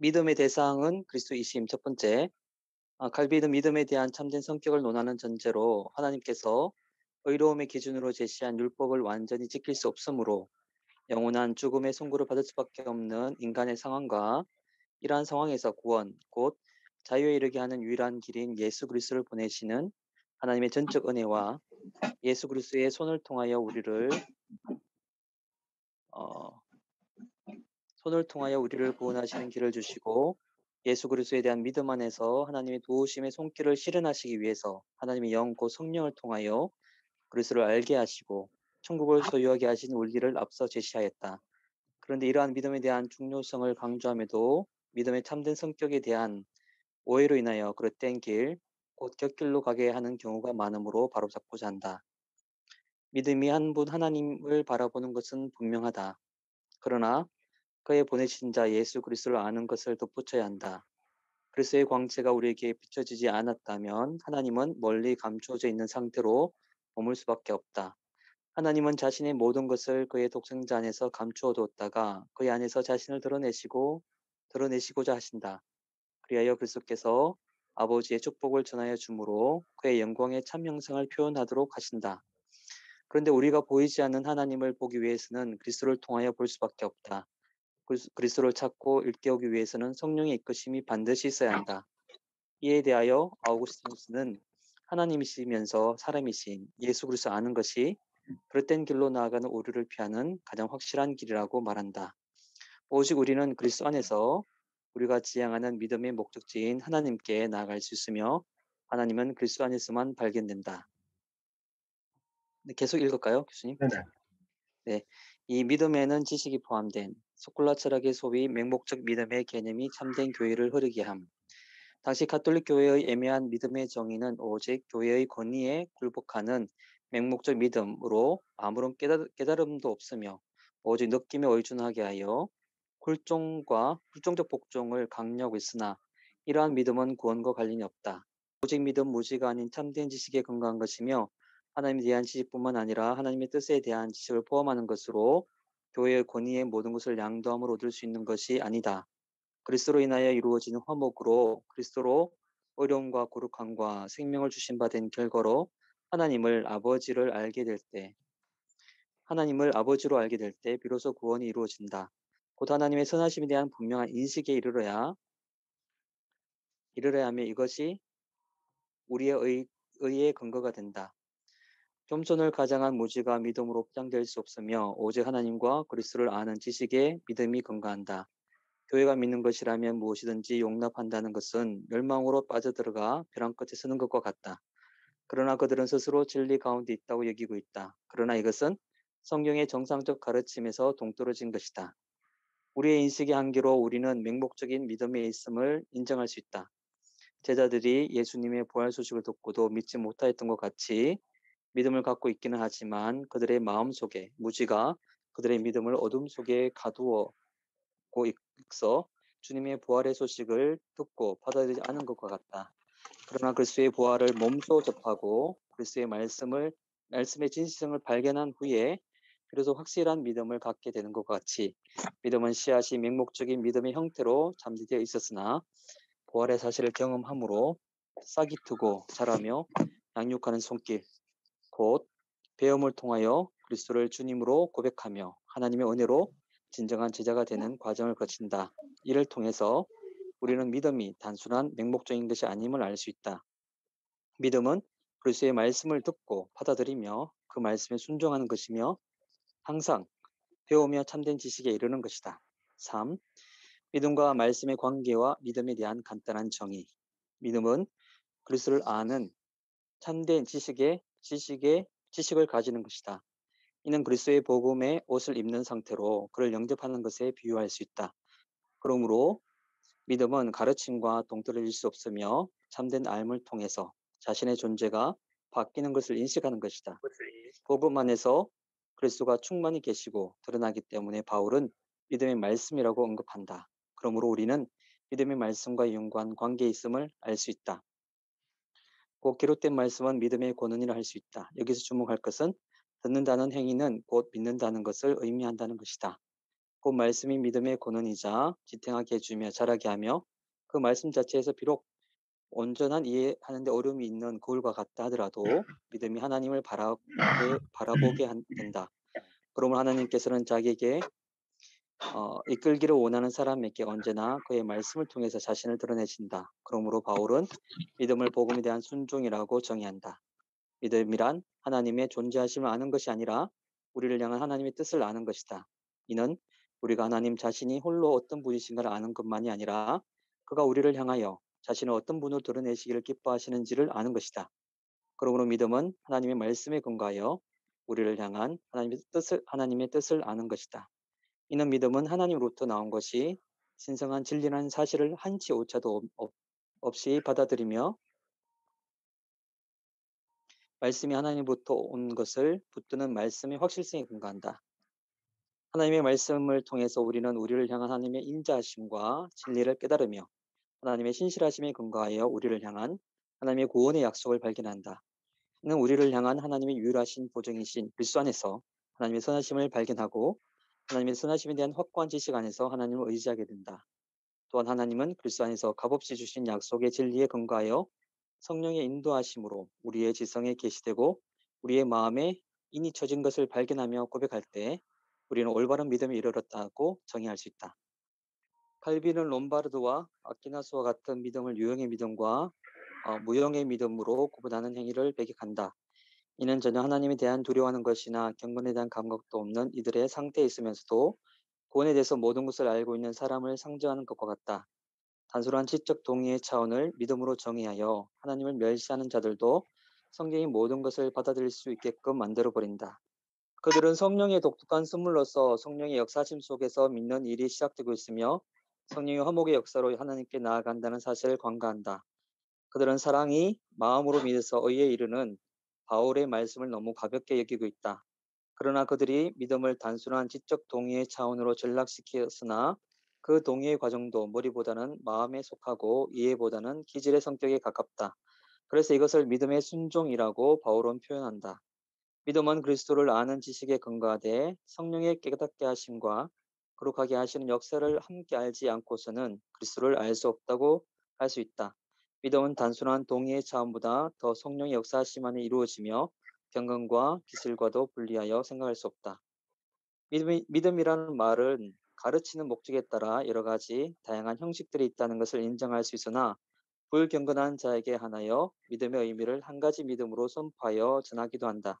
믿음의 대상은 그리스도이심. 첫 번째, 칼빈은 믿음에 대한 참된 성격을 논하는 전제로 하나님께서 의로움의 기준으로 제시한 율법을 완전히 지킬 수 없으므로 영원한 죽음의 선고를 받을 수밖에 없는 인간의 상황과 이러한 상황에서 구원, 곧 자유에 이르게 하는 유일한 길인 예수 그리스도를 보내시는 하나님의 전적 은혜와 예수 그리스도의 손을 통하여 어, 우리를 구원하시는 길을 주시고 예수 그리스도에 대한 믿음 안에서 하나님의 도우심의 손길을 실현하시기 위해서 하나님의 영 곧 성령을 통하여 그리스도를 알게 하시고 천국을 소유하게 하신 원리를 앞서 제시하였다. 그런데 이러한 믿음에 대한 중요성을 강조함에도 믿음의 참된 성격에 대한 오해로 인하여 그릇된 길, 곧 곁길로 가게 하는 경우가 많으므로 바로잡고자 한다. 믿음이 한 분 하나님을 바라보는 것은 분명하다. 그러나 그의 보내신 자 예수 그리스도를 아는 것을 덧붙여야 한다. 그리스도의 광채가 우리에게 비춰지지 않았다면 하나님은 멀리 감추어져 있는 상태로 머물 수밖에 없다. 하나님은 자신의 모든 것을 그의 독생자 안에서 감추어 두었다가 그의 안에서 자신을 드러내시고자 하신다. 그리하여 그리스도께서 아버지의 축복을 전하여 주므로 그의 영광의 참 형상을 표현하도록 하신다. 그런데 우리가 보이지 않는 하나님을 보기 위해서는 그리스도를 통하여 볼 수밖에 없다. 그리스도를 찾고 일깨우기 위해서는 성령의 이끄심이 반드시 있어야 한다. 이에 대하여 아우구스티누스는 하나님이시면서 사람이신 예수 그리스도 아는 것이 그릇된 길로 나아가는 오류를 피하는 가장 확실한 길이라고 말한다. 오직 우리는 그리스도 안에서 우리가 지향하는 믿음의 목적지인 하나님께 나아갈 수 있으며 하나님은 그리스도 안에서만 발견된다. 네, 계속 읽을까요, 교수님? 네네. 네, 이 믿음에는 지식이 포함된 소콜라 철학의 소위 맹목적 믿음의 개념이 참된 교회를 흐르게 함. 당시 가톨릭 교회의 애매한 믿음의 정의는 오직 교회의 권위에 굴복하는 맹목적 믿음으로 아무런 깨달음도 없으며 오직 느낌에 의존하게 하여 굴종적 복종을 강요하고 있으나 이러한 믿음은 구원과 관련이 없다. 오직 믿음 무지가 아닌 참된 지식에 근거한 것이며 하나님에 대한 지식뿐만 아니라 하나님의 뜻에 대한 지식을 포함하는 것으로 교회의 권위의 모든 것을 양도함으로 얻을 수 있는 것이 아니다. 그리스도로 인하여 이루어지는 화목으로 그리스도로 어려움과 거룩함과 생명을 주신 바 된 결과로 하나님을 아버지를 알게 될 때, 하나님을 아버지로 알게 될 때 비로소 구원이 이루어진다. 곧 하나님의 선하심에 대한 분명한 인식에 이르러야 하며 이것이 우리의 의의 근거가 된다. 겸손을 가장한 무지가 믿음으로 포장될 수 없으며 오직 하나님과 그리스도를 아는 지식에 믿음이 근거한다. 교회가 믿는 것이라면 무엇이든지 용납한다는 것은 멸망으로 빠져들어가 벼랑 끝에 서는 것과 같다. 그러나 그들은 스스로 진리 가운데 있다고 여기고 있다. 그러나 이것은 성경의 정상적 가르침에서 동떨어진 것이다. 우리의 인식의 한계로 우리는 맹목적인 믿음에 있음을 인정할 수 있다. 제자들이 예수님의 부활 소식을 듣고도 믿지 못하였던 것 같이 믿음을 갖고 있기는 하지만 그들의 마음 속에 무지가 그들의 믿음을 어둠 속에 가두어 고 있어 주님의 부활의 소식을 듣고 받아들이지 않은 것과 같다. 그러나 그리스도의 부활을 몸소 접하고 그리스도의 말씀의 진실성을 발견한 후에 비로소 확실한 믿음을 갖게 되는 것과 같이 믿음은 씨앗이 맹목적인 믿음의 형태로 잠재되어 있었으나 부활의 사실을 경험함으로 싹이 트고 자라며 양육하는 손길, 곧 배움을 통하여 그리스도를 주님으로 고백하며 하나님의 은혜로 진정한 제자가 되는 과정을 거친다. 이를 통해서 우리는 믿음이 단순한 맹목적인 것이 아님을 알 수 있다. 믿음은 그리스도의 말씀을 듣고 받아들이며 그 말씀에 순종하는 것이며 항상 배우며 참된 지식에 이르는 것이다. 3. 믿음과 말씀의 관계와 믿음에 대한 간단한 정의. 믿음은 그리스도를 아는 참된 지식을 가지는 것이다. 이는 그리스도의 복음의 옷을 입는 상태로 그를 영접하는 것에 비유할 수 있다. 그러므로 믿음은 가르침과 동떨어질 수 없으며 참된 알을 통해서 자신의 존재가 바뀌는 것을 인식하는 것이다. 복음 안에서 그리스도가 충만히 계시고 드러나기 때문에 바울은 믿음의 말씀이라고 언급한다. 그러므로 우리는 믿음의 말씀과 연관 관계에 있음을 알 수 있다. 곧 기록된 말씀은 믿음의 권한이라 할 수 있다. 여기서 주목할 것은 듣는다는 행위는 곧 믿는다는 것을 의미한다는 것이다. 그 말씀이 믿음의 근원이자 지탱하게 해주며 자라게 하며 그 말씀 자체에서 비록 온전한 이해하는 데 어려움이 있는 거울과 같다 하더라도 믿음이 하나님을 바라보게 된다. 그러므로 하나님께서는 자기에게 이끌기를 원하는 사람에게 언제나 그의 말씀을 통해서 자신을 드러내신다. 그러므로 바울은 믿음을 복음에 대한 순종이라고 정의한다. 믿음이란 하나님의 존재하심을 아는 것이 아니라 우리를 향한 하나님의 뜻을 아는 것이다. 이는 우리가 하나님 자신이 홀로 어떤 분이신가를 아는 것만이 아니라 그가 우리를 향하여 자신을 어떤 분으로 드러내시기를 기뻐하시는지를 아는 것이다. 그러므로 믿음은 하나님의 말씀에 근거하여 우리를 향한 하나님의 뜻을 아는 것이다. 이는 믿음은 하나님으로부터 나온 것이 신성한 진리라는 사실을 한치 오차도 없이 받아들이며 말씀이 하나님으로부터 온 것을 붙드는 말씀의 확실성에 근거한다. 하나님의 말씀을 통해서 우리는 우리를 향한 하나님의 인자하심과 진리를 깨달으며 하나님의 신실하심에 근거하여 우리를 향한 하나님의 구원의 약속을 발견한다. 이는 우리를 향한 하나님의 유일하신 보증이신 그리스도 안에서 하나님의 선하심을 발견하고 하나님의 선하심에 대한 확고한 지식 안에서 하나님을 의지하게 된다. 또한 하나님은 그리스도 안에서 값없이 주신 약속의 진리에 근거하여 성령의 인도하심으로 우리의 지성에 계시되고 우리의 마음에 인이 쳐진 것을 발견하며 고백할 때 우리는 올바른 믿음에 이르렀다고 정의할 수 있다. 칼빈은 롬바르드와 아퀴나스와 같은 믿음을 유형의 믿음과 무형의 믿음으로 구분하는 행위를 배격한다. 이는 전혀 하나님에 대한 두려워하는 것이나 경건에 대한 감각도 없는 이들의 상태에 있으면서도 구원에 대해서 모든 것을 알고 있는 사람을 상징하는 것과 같다. 단순한 지적 동의의 차원을 믿음으로 정의하여 하나님을 멸시하는 자들도 성경의 모든 것을 받아들일 수 있게끔 만들어버린다. 그들은 성령의 독특한 선물로서 성령의 역사심 속에서 믿는 일이 시작되고 있으며 성령의 화목의 역사로 하나님께 나아간다는 사실을 관가한다. 그들은 사랑이 마음으로 믿어서 의에 이르는 바울의 말씀을 너무 가볍게 여기고 있다. 그러나 그들이 믿음을 단순한 지적 동의의 차원으로 전락시켰으나 그 동의의 과정도 머리보다는 마음에 속하고 이해보다는 기질의 성격에 가깝다. 그래서 이것을 믿음의 순종이라고 바울은 표현한다. 믿음은 그리스도를 아는 지식에 근거하되 성령의 깨닫게 하심과 거룩하게 하시는 역사를 함께 알지 않고서는 그리스도를 알 수 없다고 할 수 있다. 믿음은 단순한 동의의 차원보다 더 성령의 역사하심 안에 이루어지며 경건과 기술과도 분리하여 생각할 수 없다. 믿음이라는 말은 가르치는 목적에 따라 여러 가지 다양한 형식들이 있다는 것을 인정할 수 있으나 불경건한 자에게 한하여 믿음의 의미를 한 가지 믿음으로 선포하여 전하기도 한다.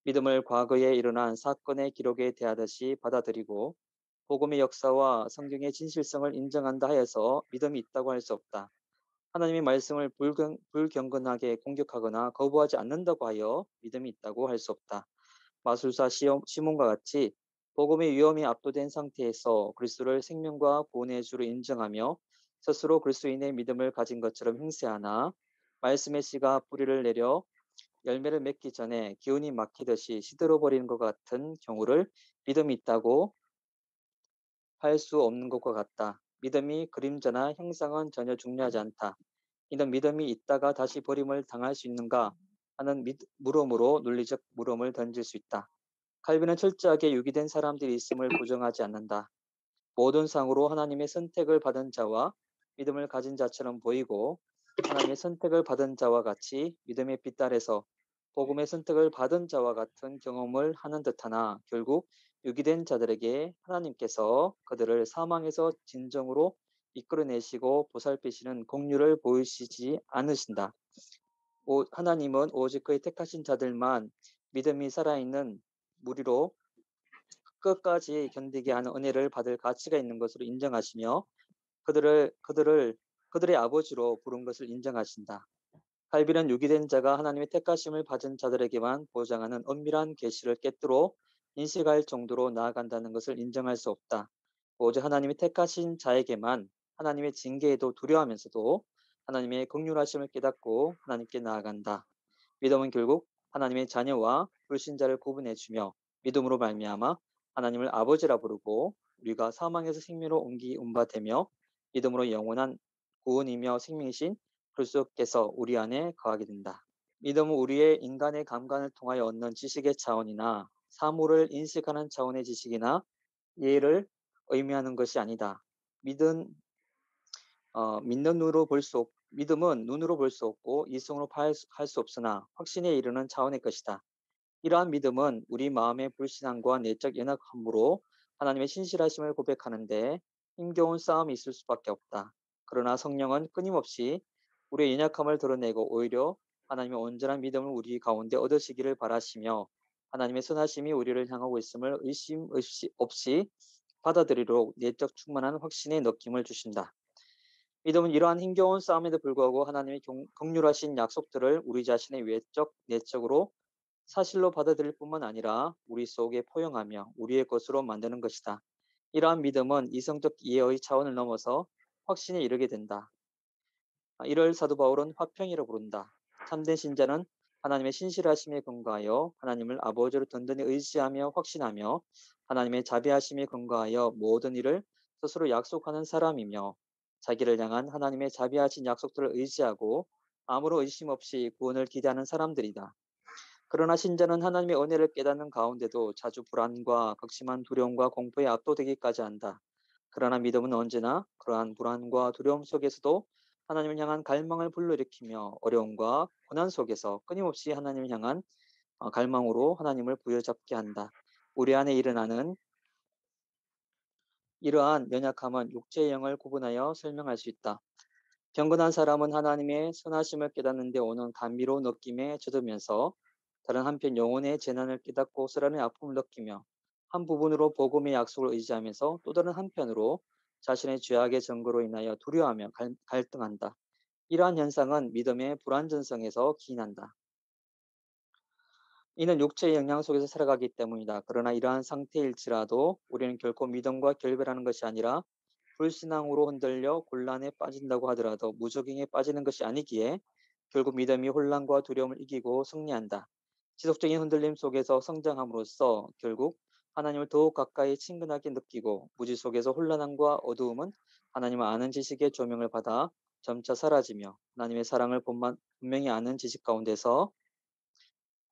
믿음을 과거에 일어난 사건의 기록에 대하듯이 받아들이고 복음의 역사와 성경의 진실성을 인정한다 하여서 믿음이 있다고 할 수 없다. 하나님의 말씀을 불경건하게 공격하거나 거부하지 않는다고 하여 믿음이 있다고 할 수 없다. 마술사 시몬과 같이 복음의 위험이 압도된 상태에서 그리스도를 생명과 구원의 주로 인정하며 스스로 그리스도인의 믿음을 가진 것처럼 행세하나 말씀의 씨가 뿌리를 내려 열매를 맺기 전에 기운이 막히듯이 시들어 버리는 것 같은 경우를 믿음이 있다고 할 수 없는 것과 같다. 믿음이 그림자나 형상은 전혀 중요하지 않다. 이는 믿음이 있다가 다시 버림을 당할 수 있는가 하는 물음으로 논리적 물음을 던질 수 있다. 칼빈은 철저하게 유기된 사람들이 있음을 부정하지 않는다. 모든 상으로 하나님의 선택을 받은 자와 믿음을 가진 자처럼 보이고 하나님의 선택을 받은 자와 같이 믿음의 빛 아래서 복음의 선택을 받은 자와 같은 경험을 하는 듯하나 결국 유기된 자들에게 하나님께서 그들을 사망에서 진정으로 이끌어내시고 보살피시는 공유를 보이시지 않으신다. 하나님은 오직 그의 택하신 자들만 믿음이 살아있는 무리로 끝까지 견디게 하는 은혜를 받을 가치가 있는 것으로 인정하시며 그들의 아버지로 부른 것을 인정하신다. 칼빈은 유기된 자가 하나님의 택하심을 받은 자들에게만 보장하는 엄밀한 계시를 꿰뚫어 인식할 정도로 나아간다는 것을 인정할 수 없다. 오직 하나님이 택하신 자에게만 하나님의 징계에도 두려워하면서도 하나님의 긍휼하심을 깨닫고 하나님께 나아간다. 믿음은 결국 하나님의 자녀와 불신자를 구분해주며 믿음으로 말미암아 하나님을 아버지라 부르고 우리가 사망에서 생명으로 옮긴 바 되며 믿음으로 영원한 구원이며 생명이신 그리스도께서 우리 안에 거하게 된다. 믿음은 우리의 인간의 감관을 통하여 얻는 지식의 차원이나 사물을 인식하는 차원의 지식이나 예를 의미하는 것이 아니다. 믿은 믿음은 눈으로 볼 수 없고 이성으로 할 수 없으나 확신에 이르는 차원의 것이다. 이러한 믿음은 우리 마음의 불신앙과 내적 연약함으로 하나님의 신실하심을 고백하는데 힘겨운 싸움이 있을 수밖에 없다. 그러나 성령은 끊임없이 우리의 연약함을 드러내고 오히려 하나님의 온전한 믿음을 우리 가운데 얻으시기를 바라시며 하나님의 선하심이 우리를 향하고 있음을 의심 없이 받아들이도록 내적 충만한 확신의 느낌을 주신다. 믿음은 이러한 힘겨운 싸움에도 불구하고 하나님의 긍휼하신 약속들을 우리 자신의 내적으로 사실로 받아들일 뿐만 아니라 우리 속에 포용하며 우리의 것으로 만드는 것이다. 이러한 믿음은 이성적 이해의 차원을 넘어서 확신에 이르게 된다. 이를 사도 바울은 화평이라고 부른다. 참된 신자는 하나님의 신실하심에 근거하여 하나님을 아버지로 든든히 의지하며 확신하며 하나님의 자비하심에 근거하여 모든 일을 스스로 약속하는 사람이며 자기를 향한 하나님의 자비하신 약속들을 의지하고 아무런 의심 없이 구원을 기대하는 사람들이다. 그러나 신자는 하나님의 은혜를 깨닫는 가운데도 자주 불안과 극심한 두려움과 공포에 압도되기까지 한다. 그러나 믿음은 언제나 그러한 불안과 두려움 속에서도 하나님을 향한 갈망을 불러일으키며 어려움과 고난 속에서 끊임없이 하나님을 향한 갈망으로 하나님을 부여잡게 한다. 우리 안에 일어나는 이러한 연약함은 육체의 영을 구분하여 설명할 수 있다. 경건한 사람은 하나님의 선하심을 깨닫는 데 오는 감미로운 느낌에 젖으면서 다른 한편 영혼의 재난을 깨닫고 쓰라린 아픔을 느끼며 한 부분으로 복음의 약속을 의지하면서 또 다른 한편으로 자신의 죄악의 증거로 인하여 두려워하며 갈등한다. 이러한 현상은 믿음의 불완전성에서 기인한다. 이는 육체의 영향 속에서 살아가기 때문이다. 그러나 이러한 상태일지라도 우리는 결코 믿음과 결별하는 것이 아니라 불신앙으로 흔들려 곤란에 빠진다고 하더라도 무적행에 빠지는 것이 아니기에 결국 믿음이 혼란과 두려움을 이기고 승리한다. 지속적인 흔들림 속에서 성장함으로써 결국 하나님을 더욱 가까이 친근하게 느끼고 무지 속에서 혼란함과 어두움은 하나님을 아는 지식의 조명을 받아 점차 사라지며 하나님의 사랑을 분명히 아는 지식 가운데서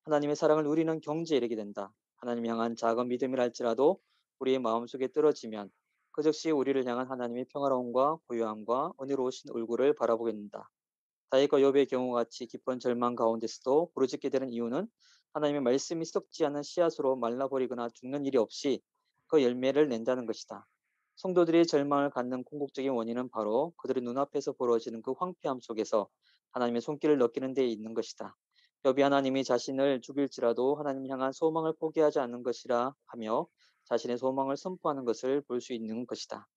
하나님의 사랑을 누리는 경지에 이르게 된다. 하나님 향한 작은 믿음이라 할지라도 우리의 마음속에 떨어지면 그 즉시 우리를 향한 하나님의 평화로움과 고요함과 은혜로우신 얼굴을 바라보게 된다. 다윗과 욥의 경우같이 깊은 절망 가운데서도 부르짖게 되는 이유는 하나님의 말씀이 썩지 않는 씨앗으로 말라버리거나 죽는 일이 없이 그 열매를 낸다는 것이다. 성도들이 절망을 갖는 궁극적인 원인은 바로 그들의 눈앞에서 벌어지는 그 황폐함 속에서 하나님의 손길을 느끼는 데 있는 것이다. 욥이 하나님이 자신을 죽일지라도 하나님 향한 소망을 포기하지 않는 것이라 하며 자신의 소망을 선포하는 것을 볼 수 있는 것이다.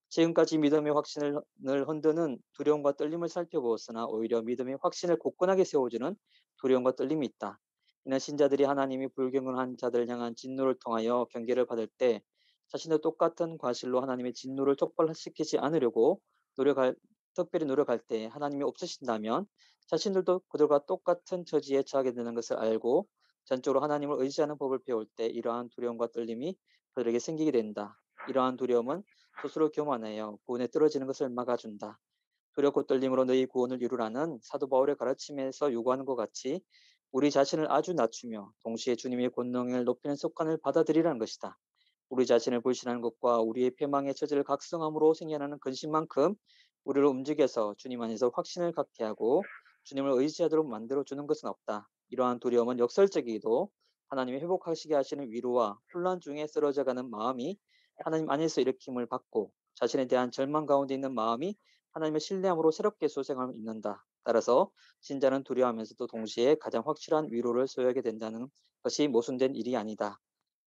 지금까지 믿음의 확신을 흔드는 두려움과 떨림을 살펴보았으나 오히려 믿음의 확신을 굳건하게 세워주는 두려움과 떨림이 있다. 이는 신자들이 하나님이 불경건한 자들을 향한 진노를 통하여 경계를 받을 때 자신도 똑같은 과실로 하나님의 진노를 촉발시키지 않으려고 특별히 노력할 때 하나님이 없으신다면 자신들도 그들과 똑같은 처지에 처하게 되는 것을 알고 전적으로 하나님을 의지하는 법을 배울 때 이러한 두려움과 떨림이 그들에게 생기게 된다. 이러한 두려움은 스스로 교만하여 구원에 떨어지는 것을 막아준다. 두렵고 떨림으로 너희 구원을 이루라는 사도 바울의 가르침에서 요구하는 것 같이 우리 자신을 아주 낮추며 동시에 주님의 권능을 높이는 습관을 받아들이라는 것이다. 우리 자신을 불신하는 것과 우리의 패망의 처지를 각성함으로 생겨나는 근심만큼 우리를 움직여서 주님 안에서 확신을 갖게 하고 주님을 의지하도록 만들어주는 것은 없다. 이러한 두려움은 역설적이기도 하나님이 회복하시게 하시는 위로와 혼란 중에 쓰러져가는 마음이 하나님 안에서 일으킴을 받고 자신에 대한 절망 가운데 있는 마음이 하나님의 신뢰함으로 새롭게 소생함을 입는다. 따라서 신자는 두려워하면서도 동시에 가장 확실한 위로를 소유하게 된다는 것이 모순된 일이 아니다.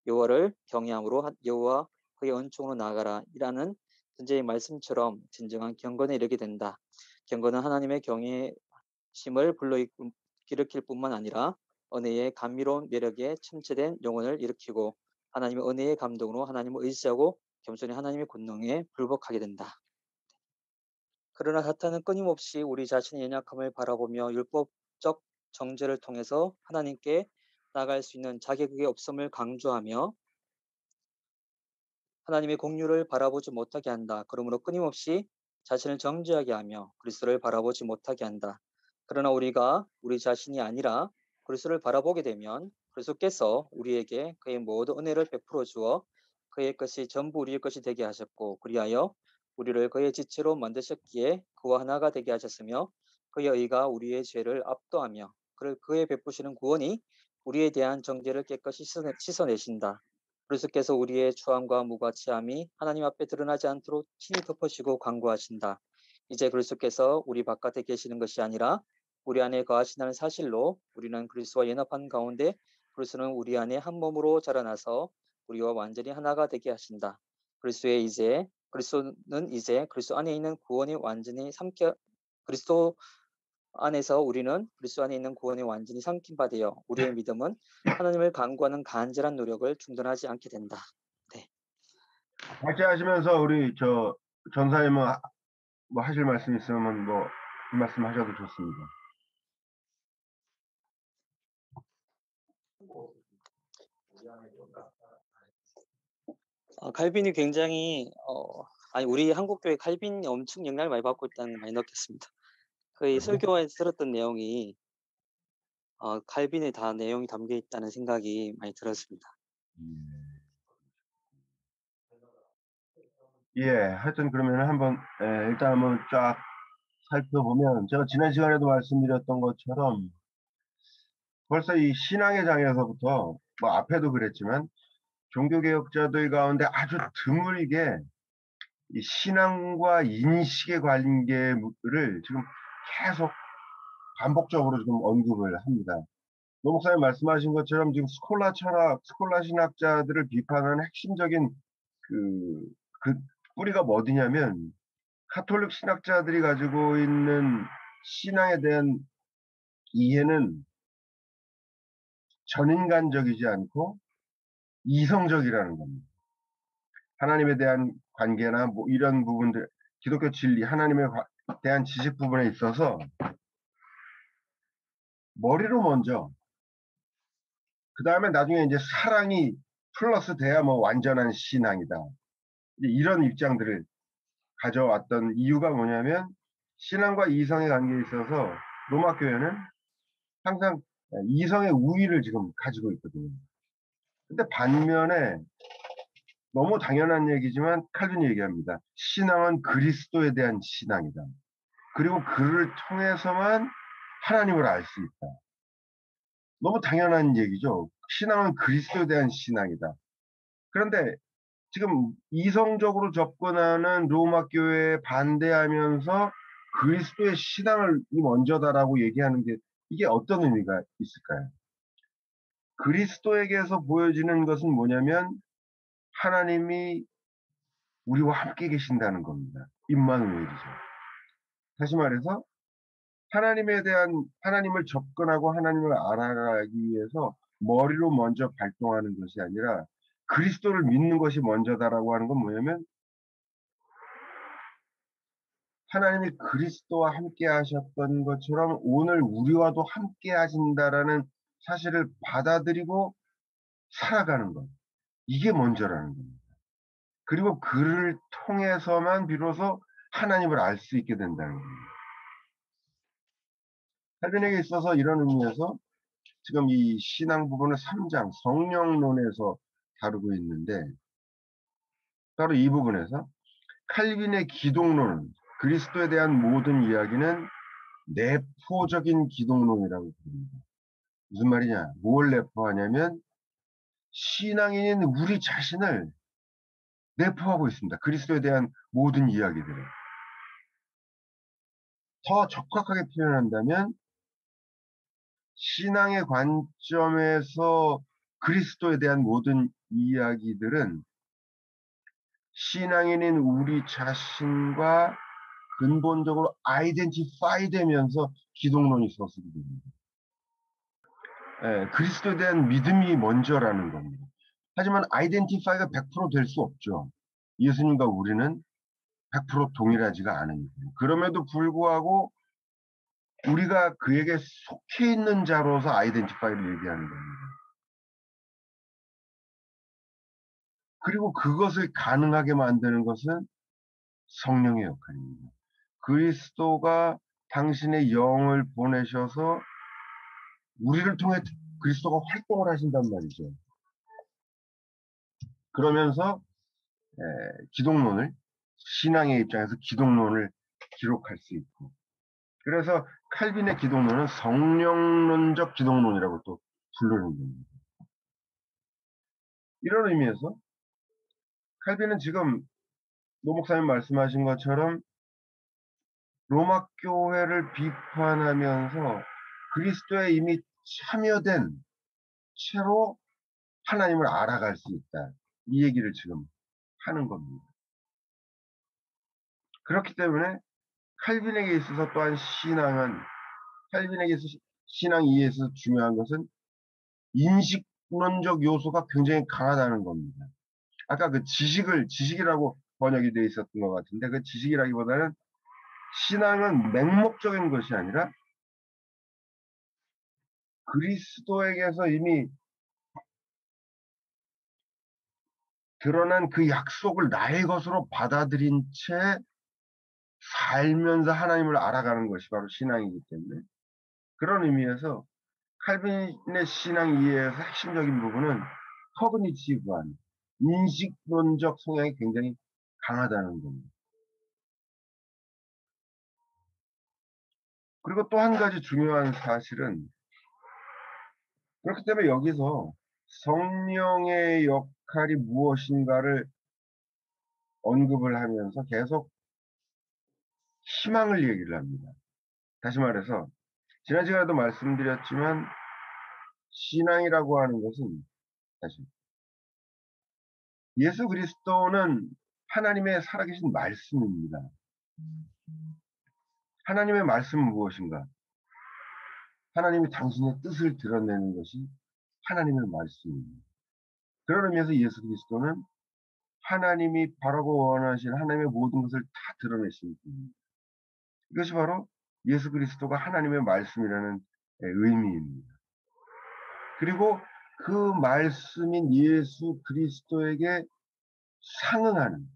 여호와를 경외함으로 여호와 그의 은총으로 나아가라이라는 전제의 말씀처럼 진정한 경건에 이르게 된다. 경건은 하나님의 경외심을 일으킬 뿐만 아니라 은혜의 감미로운 매력에 침체된 영혼을 일으키고 하나님의 은혜의 감동으로 하나님을 의지하고 겸손히 하나님의 권능에 불복하게 된다. 그러나 사탄은 끊임없이 우리 자신의 연약함을 바라보며 율법적 정죄를 통해서 하나님께 나아갈 수 있는 자격이 없음을 강조하며 하나님의 공유를 바라보지 못하게 한다. 그러므로 끊임없이 자신을 정죄하게 하며 그리스도를 바라보지 못하게 한다. 그러나 우리가 우리 자신이 아니라 그리스도를 바라보게 되면 그리스도께서 우리에게 그의 모든 은혜를 베풀어 주어 그의 것이 전부 우리의 것이 되게 하셨고 그리하여 우리를 그의 지체로 만드셨기에 그와 하나가 되게 하셨으며 그의 의가 우리의 죄를 압도하며 그의 베푸시는 구원이 우리에 대한 정죄를 깨끗이 씻어내신다. 그리스도께서 우리의 추함과 무가치함이 하나님 앞에 드러나지 않도록 친히 덮으시고 강구하신다. 이제 그리스도께서 우리 바깥에 계시는 것이 아니라 우리 안에 거하신다는 사실로 우리는 그리스도와 연합한 가운데 그리스도는 우리 안에 한 몸으로 자라나서 우리와 완전히 하나가 되게 하신다. 그리스도는 이제 그리스도 안에 있는 구원이 완전히 그리스도 안에서 우리는 그리스도 안에 있는 구원이 완전히 삼킨 바 되어 우리의 믿음은 하나님을 간구하는 간절한 노력을 중단하지 않게 된다. 네. 같이 하시면서 우리 전사님은 뭐 하실 말씀 있으면 뭐 그 말씀 하셔도 좋습니다. 칼빈이 굉장히 우리 한국교회 칼빈이 엄청 영향을 많이 받고 있다는 걸 많이 느꼈습니다. 이 설교에서 들었던 내용이 칼빈에 다 내용이 담겨 있다는 생각이 많이 들었습니다. 예, 하여튼 그러면 한번 일단 한번 쫙 살펴보면 제가 지난 시간에도 말씀드렸던 것처럼 벌써 이 신앙의 장에서부터 뭐 앞에도 그랬지만 종교개혁자들 가운데 아주 드물게 이 신앙과 인식의 관계를 지금 계속 반복적으로 지금 언급을 합니다. 노 목사님 말씀하신 것처럼 지금 스콜라 신학자들을 비판하는 핵심적인 그, 그 뿌리가 어디냐면 카톨릭 신학자들이 가지고 있는 신앙에 대한 이해는 전인간적이지 않고 이성적이라는 겁니다. 하나님에 대한 관계나 뭐 이런 부분들, 기독교 진리, 하나님에 대한 지식 부분에 있어서 머리로 먼저, 그 다음에 나중에 이제 사랑이 플러스 돼야 뭐 완전한 신앙이다. 이런 입장들을 가져왔던 이유가 뭐냐면 신앙과 이성의 관계에 있어서 로마 교회는 항상 이성의 우위를 지금 가지고 있거든요. 근데 반면에 너무 당연한 얘기지만 칼빈이 얘기합니다. 신앙은 그리스도에 대한 신앙이다. 그리고 그를 통해서만 하나님을 알 수 있다. 너무 당연한 얘기죠. 신앙은 그리스도에 대한 신앙이다. 그런데 지금 이성적으로 접근하는 로마 교회에 반대하면서 그리스도의 신앙을 먼저다라고 얘기하는 게 이게 어떤 의미가 있을까요? 그리스도에게서 보여지는 것은 뭐냐면 하나님이 우리와 함께 계신다는 겁니다. 임마누엘이죠. 다시 말해서 하나님을 접근하고 하나님을 알아가기 위해서 머리로 먼저 발동하는 것이 아니라 그리스도를 믿는 것이 먼저다라고 하는 건 뭐냐면 하나님이 그리스도와 함께 하셨던 것처럼 오늘 우리와도 함께 하신다라는 사실을 받아들이고 살아가는 것. 이게 먼저라는 겁니다. 그리고 그를 통해서만 비로소 하나님을 알 수 있게 된다는 겁니다. 칼빈에게 있어서 이런 의미에서 지금 이 신앙 부분을 3장 성령론에서 다루고 있는데 바로 이 부분에서 칼빈의 기독론, 그리스도에 대한 모든 이야기는 내포적인 기독론이라고 부릅니다. 무슨 말이냐? 뭘 내포하냐면 신앙인인 우리 자신을 내포하고 있습니다. 그리스도에 대한 모든 이야기들을. 더 적확하게 표현한다면 신앙의 관점에서 그리스도에 대한 모든 이야기들은 신앙인인 우리 자신과 근본적으로 아이덴티파이 되면서 기독론이 서술이 됩니다. 그리스도에 대한 믿음이 먼저라는 겁니다. 하지만 아이덴티파이가 100% 될 수 없죠. 예수님과 우리는 100% 동일하지가 않으니까. 그럼에도 불구하고 우리가 그에게 속해 있는 자로서 아이덴티파이를 얘기하는 겁니다. 그리고 그것을 가능하게 만드는 것은 성령의 역할입니다. 그리스도가 당신의 영을 보내셔서 우리를 통해 그리스도가 활동을 하신단 말이죠. 그러면서 기독론을 신앙의 입장에서 기독론을 기록할 수 있고 그래서 칼빈의 기독론은 성령론적 기독론이라고 또 부르는 겁니다. 이런 의미에서 칼빈은 지금 노 목사님 말씀하신 것처럼 로마 교회를 비판하면서 그리스도에 이미 참여된 채로 하나님을 알아갈 수 있다. 이 얘기를 지금 하는 겁니다. 그렇기 때문에 칼빈에게 있어서 또한 칼빈에게 있어서 신앙 이해에서 중요한 것은 인식론적 요소가 굉장히 강하다는 겁니다. 아까 그 지식이라고 번역이 되어 있었던 것 같은데 그 지식이라기보다는 신앙은 맹목적인 것이 아니라 그리스도에게서 이미 드러난 그 약속을 나의 것으로 받아들인 채 살면서 하나님을 알아가는 것이 바로 신앙이기 때문에 그런 의미에서 칼빈의 신앙 이해에서 핵심적인 부분은 커그니티브한 인식론적 성향이 굉장히 강하다는 겁니다. 그리고 또 한 가지 중요한 사실은 그렇기 때문에 여기서 성령의 역할이 무엇인가를 언급을 하면서 계속 희망을 얘기를 합니다. 다시 말해서 지난 시간에도 말씀드렸지만 신앙이라고 하는 것은 다시 예수 그리스도는 하나님의 살아계신 말씀입니다. 하나님의 말씀은 무엇인가? 하나님이 당신의 뜻을 드러내는 것이 하나님의 말씀입니다. 그런 의미에서 예수 그리스도는 하나님이 바라고 원하신 하나님의 모든 것을 다 드러내신 분입니다. 이것이 바로 예수 그리스도가 하나님의 말씀이라는 의미입니다. 그리고 그 말씀인 예수 그리스도에게 상응하는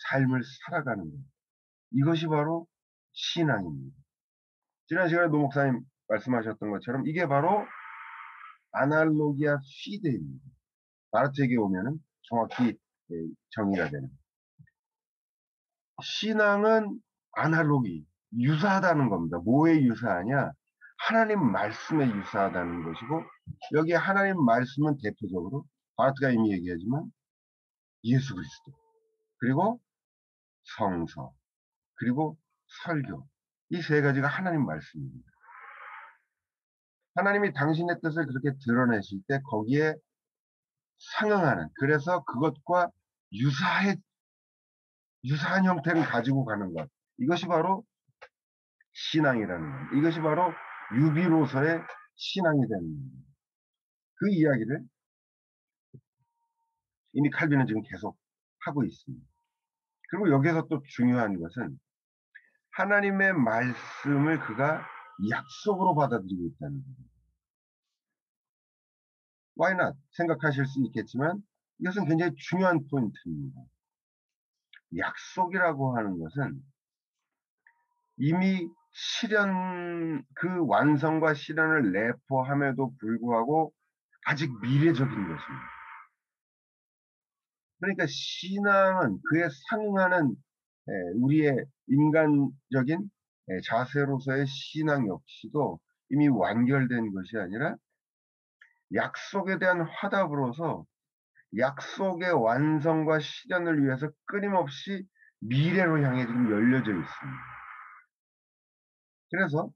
삶을 살아가는 것. 이것이 바로 신앙입니다. 지난 시간에 노 목사님 말씀하셨던 것처럼 이게 바로 아날로기아 피데입니다. 마르트에게 오면은 정확히 정의가 되는. 신앙은 아날로기, 유사하다는 겁니다. 뭐에 유사하냐? 하나님 말씀에 유사하다는 것이고 여기에 하나님 말씀은 대표적으로 마르트가 이미 얘기하지만 예수 그리스도 그리고 성서 그리고 설교 이 세 가지가 하나님 말씀입니다. 하나님이 당신의 뜻을 그렇게 드러내실 때 거기에 상응하는 그래서 그것과 유사한 형태를 가지고 가는 것 이것이 바로 신앙이라는 겁니다. 이것이 바로 유비로서의 신앙이 되는 겁니다. 그 이야기를 이미 칼빈은 지금 계속 하고 있습니다. 그리고 여기서 또 중요한 것은 하나님의 말씀을 그가 약속으로 받아들이고 있다는 겁니다. Why not? 생각하실 수 있겠지만 이것은 굉장히 중요한 포인트입니다. 약속이라고 하는 것은 이미 그 완성과 실현을 내포함에도 불구하고 아직 미래적인 것입니다. 그러니까 신앙은 그에 상응하는 우리의 인간적인 자세로서의 신앙 역시도 이미 완결된 것이 아니라 약속에 대한 화답으로서 약속의 완성과 실현을 위해서 끊임없이 미래로 향해 지금 열려져 있습니다. 그래서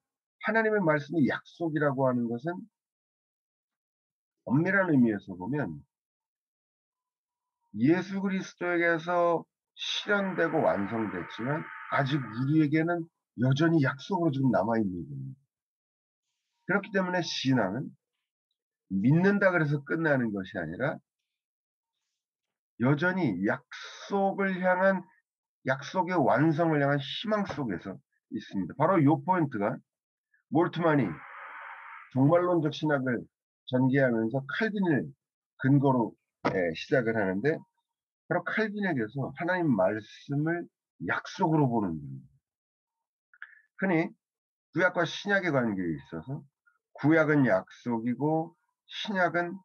하나님의 말씀이 약속이라고 하는 것은 엄밀한 의미에서 보면 예수 그리스도에게서 실현되고 완성됐지만 아직 우리에게는 여전히 약속으로 지금 남아있는 겁니다. 그렇기 때문에 신앙은 믿는다 그래서 끝나는 것이 아니라 여전히 약속의 완성을 향한 희망 속에서 있습니다. 바로 이 포인트가 몰트만이 종말론적 신학을 전개하면서 칼빈을 근거로 시작을 하는데 바로 칼빈에게서 하나님 말씀을 약속으로 보는 겁니다. 흔히 구약과 신약의 관계에 있어서 구약은 약속이고 신약은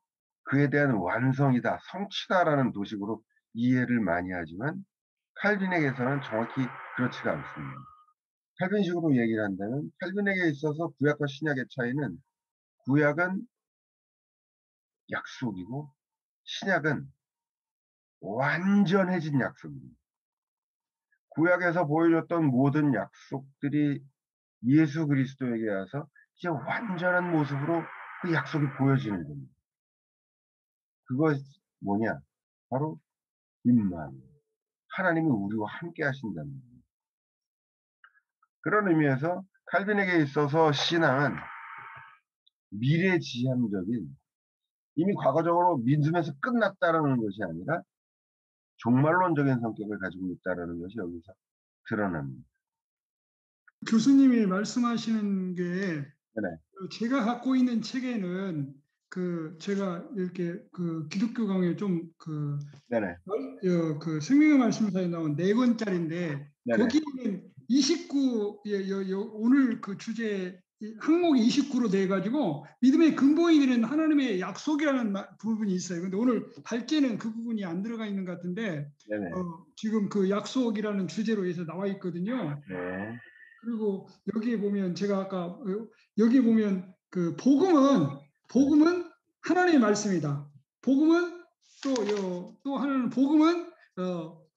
그에 대한 완성이다, 성취다라는 도식으로 이해를 많이 하지만 칼빈에게서는 정확히 그렇지가 않습니다. 칼빈식으로 얘기를 한다면 칼빈에게 있어서 구약과 신약의 차이는 구약은 약속이고 신약은 완전해진 약속입니다. 구약에서 보여줬던 모든 약속들이 예수 그리스도에게 와서 이제 완전한 모습으로 그 약속이 보여지는 겁니다. 그것이 뭐냐? 바로 임만. 하나님이 우리와 함께 하신다는 겁니다. 그런 의미에서 칼빈에게 있어서 신앙은 미래지향적인, 이미 과거적으로 믿음에서 끝났다라는 것이 아니라 종말론적인 성격을 가지고 있다라는 것이 여기서 드러납니다. 교수님이 말씀하시는 게 네네. 제가 갖고 있는 책에는 제가 이렇게 기독교 강의 네네. 그 생명의 말씀사에 나온 4권짜리인데 네네. 거기는 29 오늘 그 주제 항목이 29로 돼 가지고 믿음의 근본이 되는 하나님의 약속이라는 부분이 있어요. 근데 오늘 발제는 그 부분이 안 들어가 있는 것 같은데 네네. 지금 그 약속이라는 주제로 해서 나와 있거든요. 네. 그리고 여기에 보면 제가 아까 여기 보면 그 복음은 하나님의 말씀이다. 복음은 또 하나는 복음은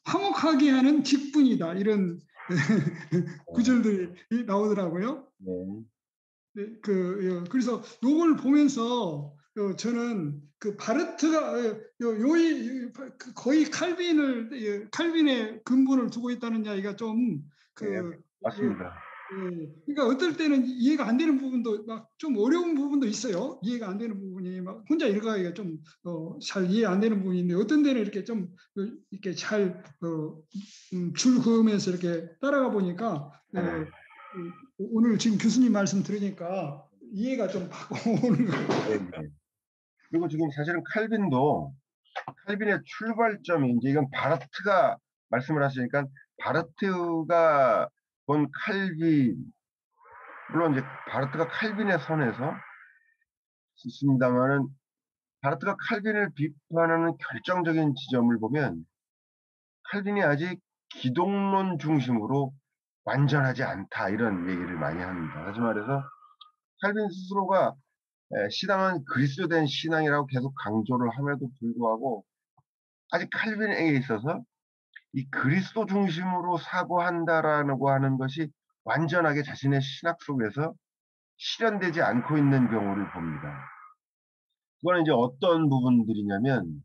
화목하게 하는 직분이다. 이런 구절들이 나오더라고요. 네. 네, 그래서 요걸 보면서 저는 그 바르트가 거의 칼빈의 근본을 두고 있다는 이야기가 좀 네. 맞습니다. 그러니까 어떨 때는 이해가 안 되는 부분도 막 좀 어려운 부분도 있어요. 이해가 안 되는 부분이 막 혼자 읽어가기가 좀 잘 이해 안 되는 부분이 있는데 어떤 데는 이렇게 좀 이렇게 잘 줄 그으면서 이렇게 따라가 보니까 오늘 지금 교수님 말씀 들으니까 이해가 좀 확 오는 것 같아요. 네. 그리고 지금 사실은 칼빈도 칼빈의 출발점이 이제 이건 바르트가 말씀을 하시니까 바르트가 본 칼빈, 물론 이제 바르트가 칼빈의 선에서 있습니다만은 바르트가 칼빈을 비판하는 결정적인 지점을 보면 칼빈이 아직 기독론 중심으로 완전하지 않다 이런 얘기를 많이 합니다. 다시 말해서 칼빈 스스로가 신앙은 그리스도된 신앙이라고 계속 강조를 함에도 불구하고 아직 칼빈에게 있어서 이 그리스도 중심으로 사고한다라고 하는 것이 완전하게 자신의 신학 속에서 실현되지 않고 있는 경우를 봅니다. 그거는 이제 어떤 부분들이냐면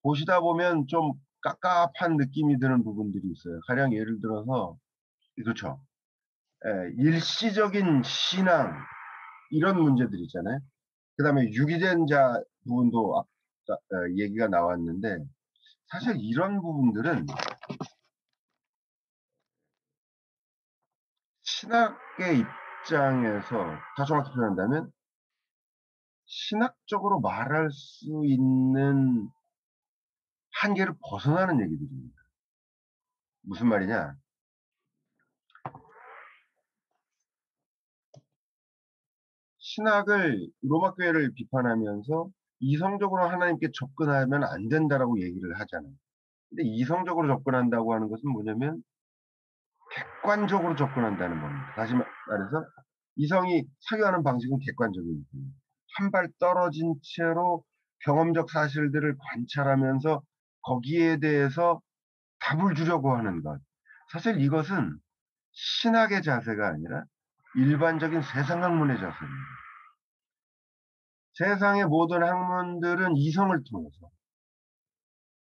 보시다 보면 좀 깝깝한 느낌이 드는 부분들이 있어요. 가령 예를 들어서 그렇죠. 일시적인 신앙 이런 문제들 있잖아요. 그다음에 유기된 자 부분도 아까 얘기가 나왔는데 사실 이런 부분들은 신학의 입장에서 더 정확히 표현한다면 신학적으로 말할 수 있는 한계를 벗어나는 얘기들입니다. 무슨 말이냐? 신학을 로마 교회를 비판하면서 이성적으로 하나님께 접근하면 안 된다라고 얘기를 하잖아요. 근데 이성적으로 접근한다고 하는 것은 뭐냐면 객관적으로 접근한다는 겁니다. 다시 말해서 이성이 착용하는 방식은 객관적인 겁니다. 한 발 떨어진 채로 경험적 사실들을 관찰하면서 거기에 대해서 답을 주려고 하는 것. 사실 이것은 신학의 자세가 아니라 일반적인 세상 학문의 자세입니다. 세상의 모든 학문들은 이성을 통해서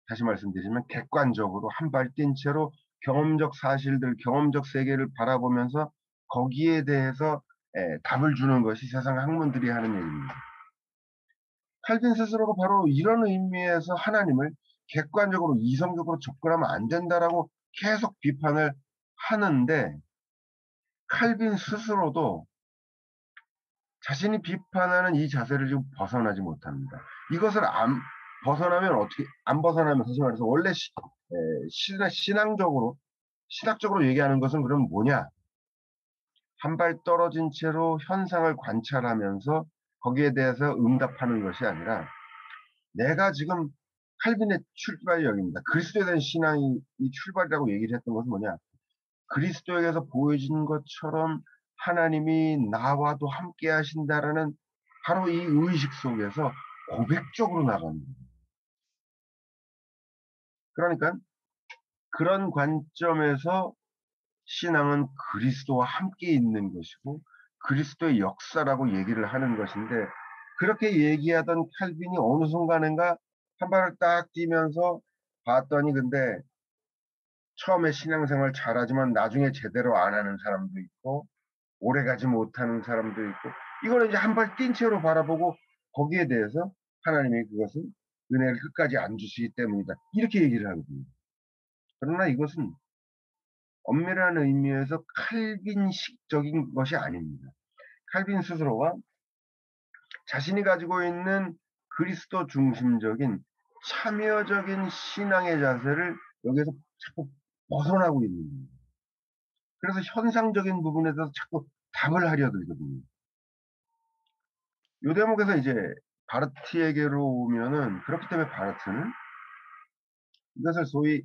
다시 말씀드리면 객관적으로 한 발 뛴 채로 경험적 사실들, 경험적 세계를 바라보면서 거기에 대해서 답을 주는 것이 세상 학문들이 하는 얘기입니다. 칼빈 스스로가 바로 이런 의미에서 하나님을 객관적으로 이성적으로 접근하면 안 된다라고 계속 비판을 하는데 칼빈 스스로도 자신이 비판하는 이 자세를 지금 벗어나지 못합니다. 이것을 안 벗어나면 다시 말해서 원래 신앙적으로 신학적으로 얘기하는 것은 그럼 뭐냐? 한 발 떨어진 채로 현상을 관찰하면서 거기에 대해서 응답하는 것이 아니라 내가 지금 칼빈의 출발역입니다. 그리스도에 대한 신앙이 이 출발이라고 얘기를 했던 것은 뭐냐? 그리스도에게서 보여진 것처럼 하나님이 나와도 함께 하신다라는 바로 이 의식 속에서 고백적으로 나가는 거예요. 그러니까 그런 관점에서 신앙은 그리스도와 함께 있는 것이고 그리스도의 역사라고 얘기를 하는 것인데 그렇게 얘기하던 칼빈이 어느 순간인가 한 발을 딱 뛰면서 봤더니 근데 처음에 신앙생활 잘하지만 나중에 제대로 안 하는 사람도 있고 오래가지 못하는 사람도 있고 이거는 이제 한 발 뛴 채로 바라보고 거기에 대해서 하나님이 그것은 은혜를 끝까지 안 주시기 때문이다. 이렇게 얘기를 하거든요. 그러나 이것은 엄밀한 의미에서 칼빈식적인 것이 아닙니다. 칼빈 스스로가 자신이 가지고 있는 그리스도 중심적인 참여적인 신앙의 자세를 여기에서 자꾸 벗어나고 있는 거예요. 그래서 현상적인 부분에 대해서 자꾸 답을 하려 들거든요. 이 대목에서 이제 바르트에게로 오면은 그렇기 때문에 바르트는 이것을 소위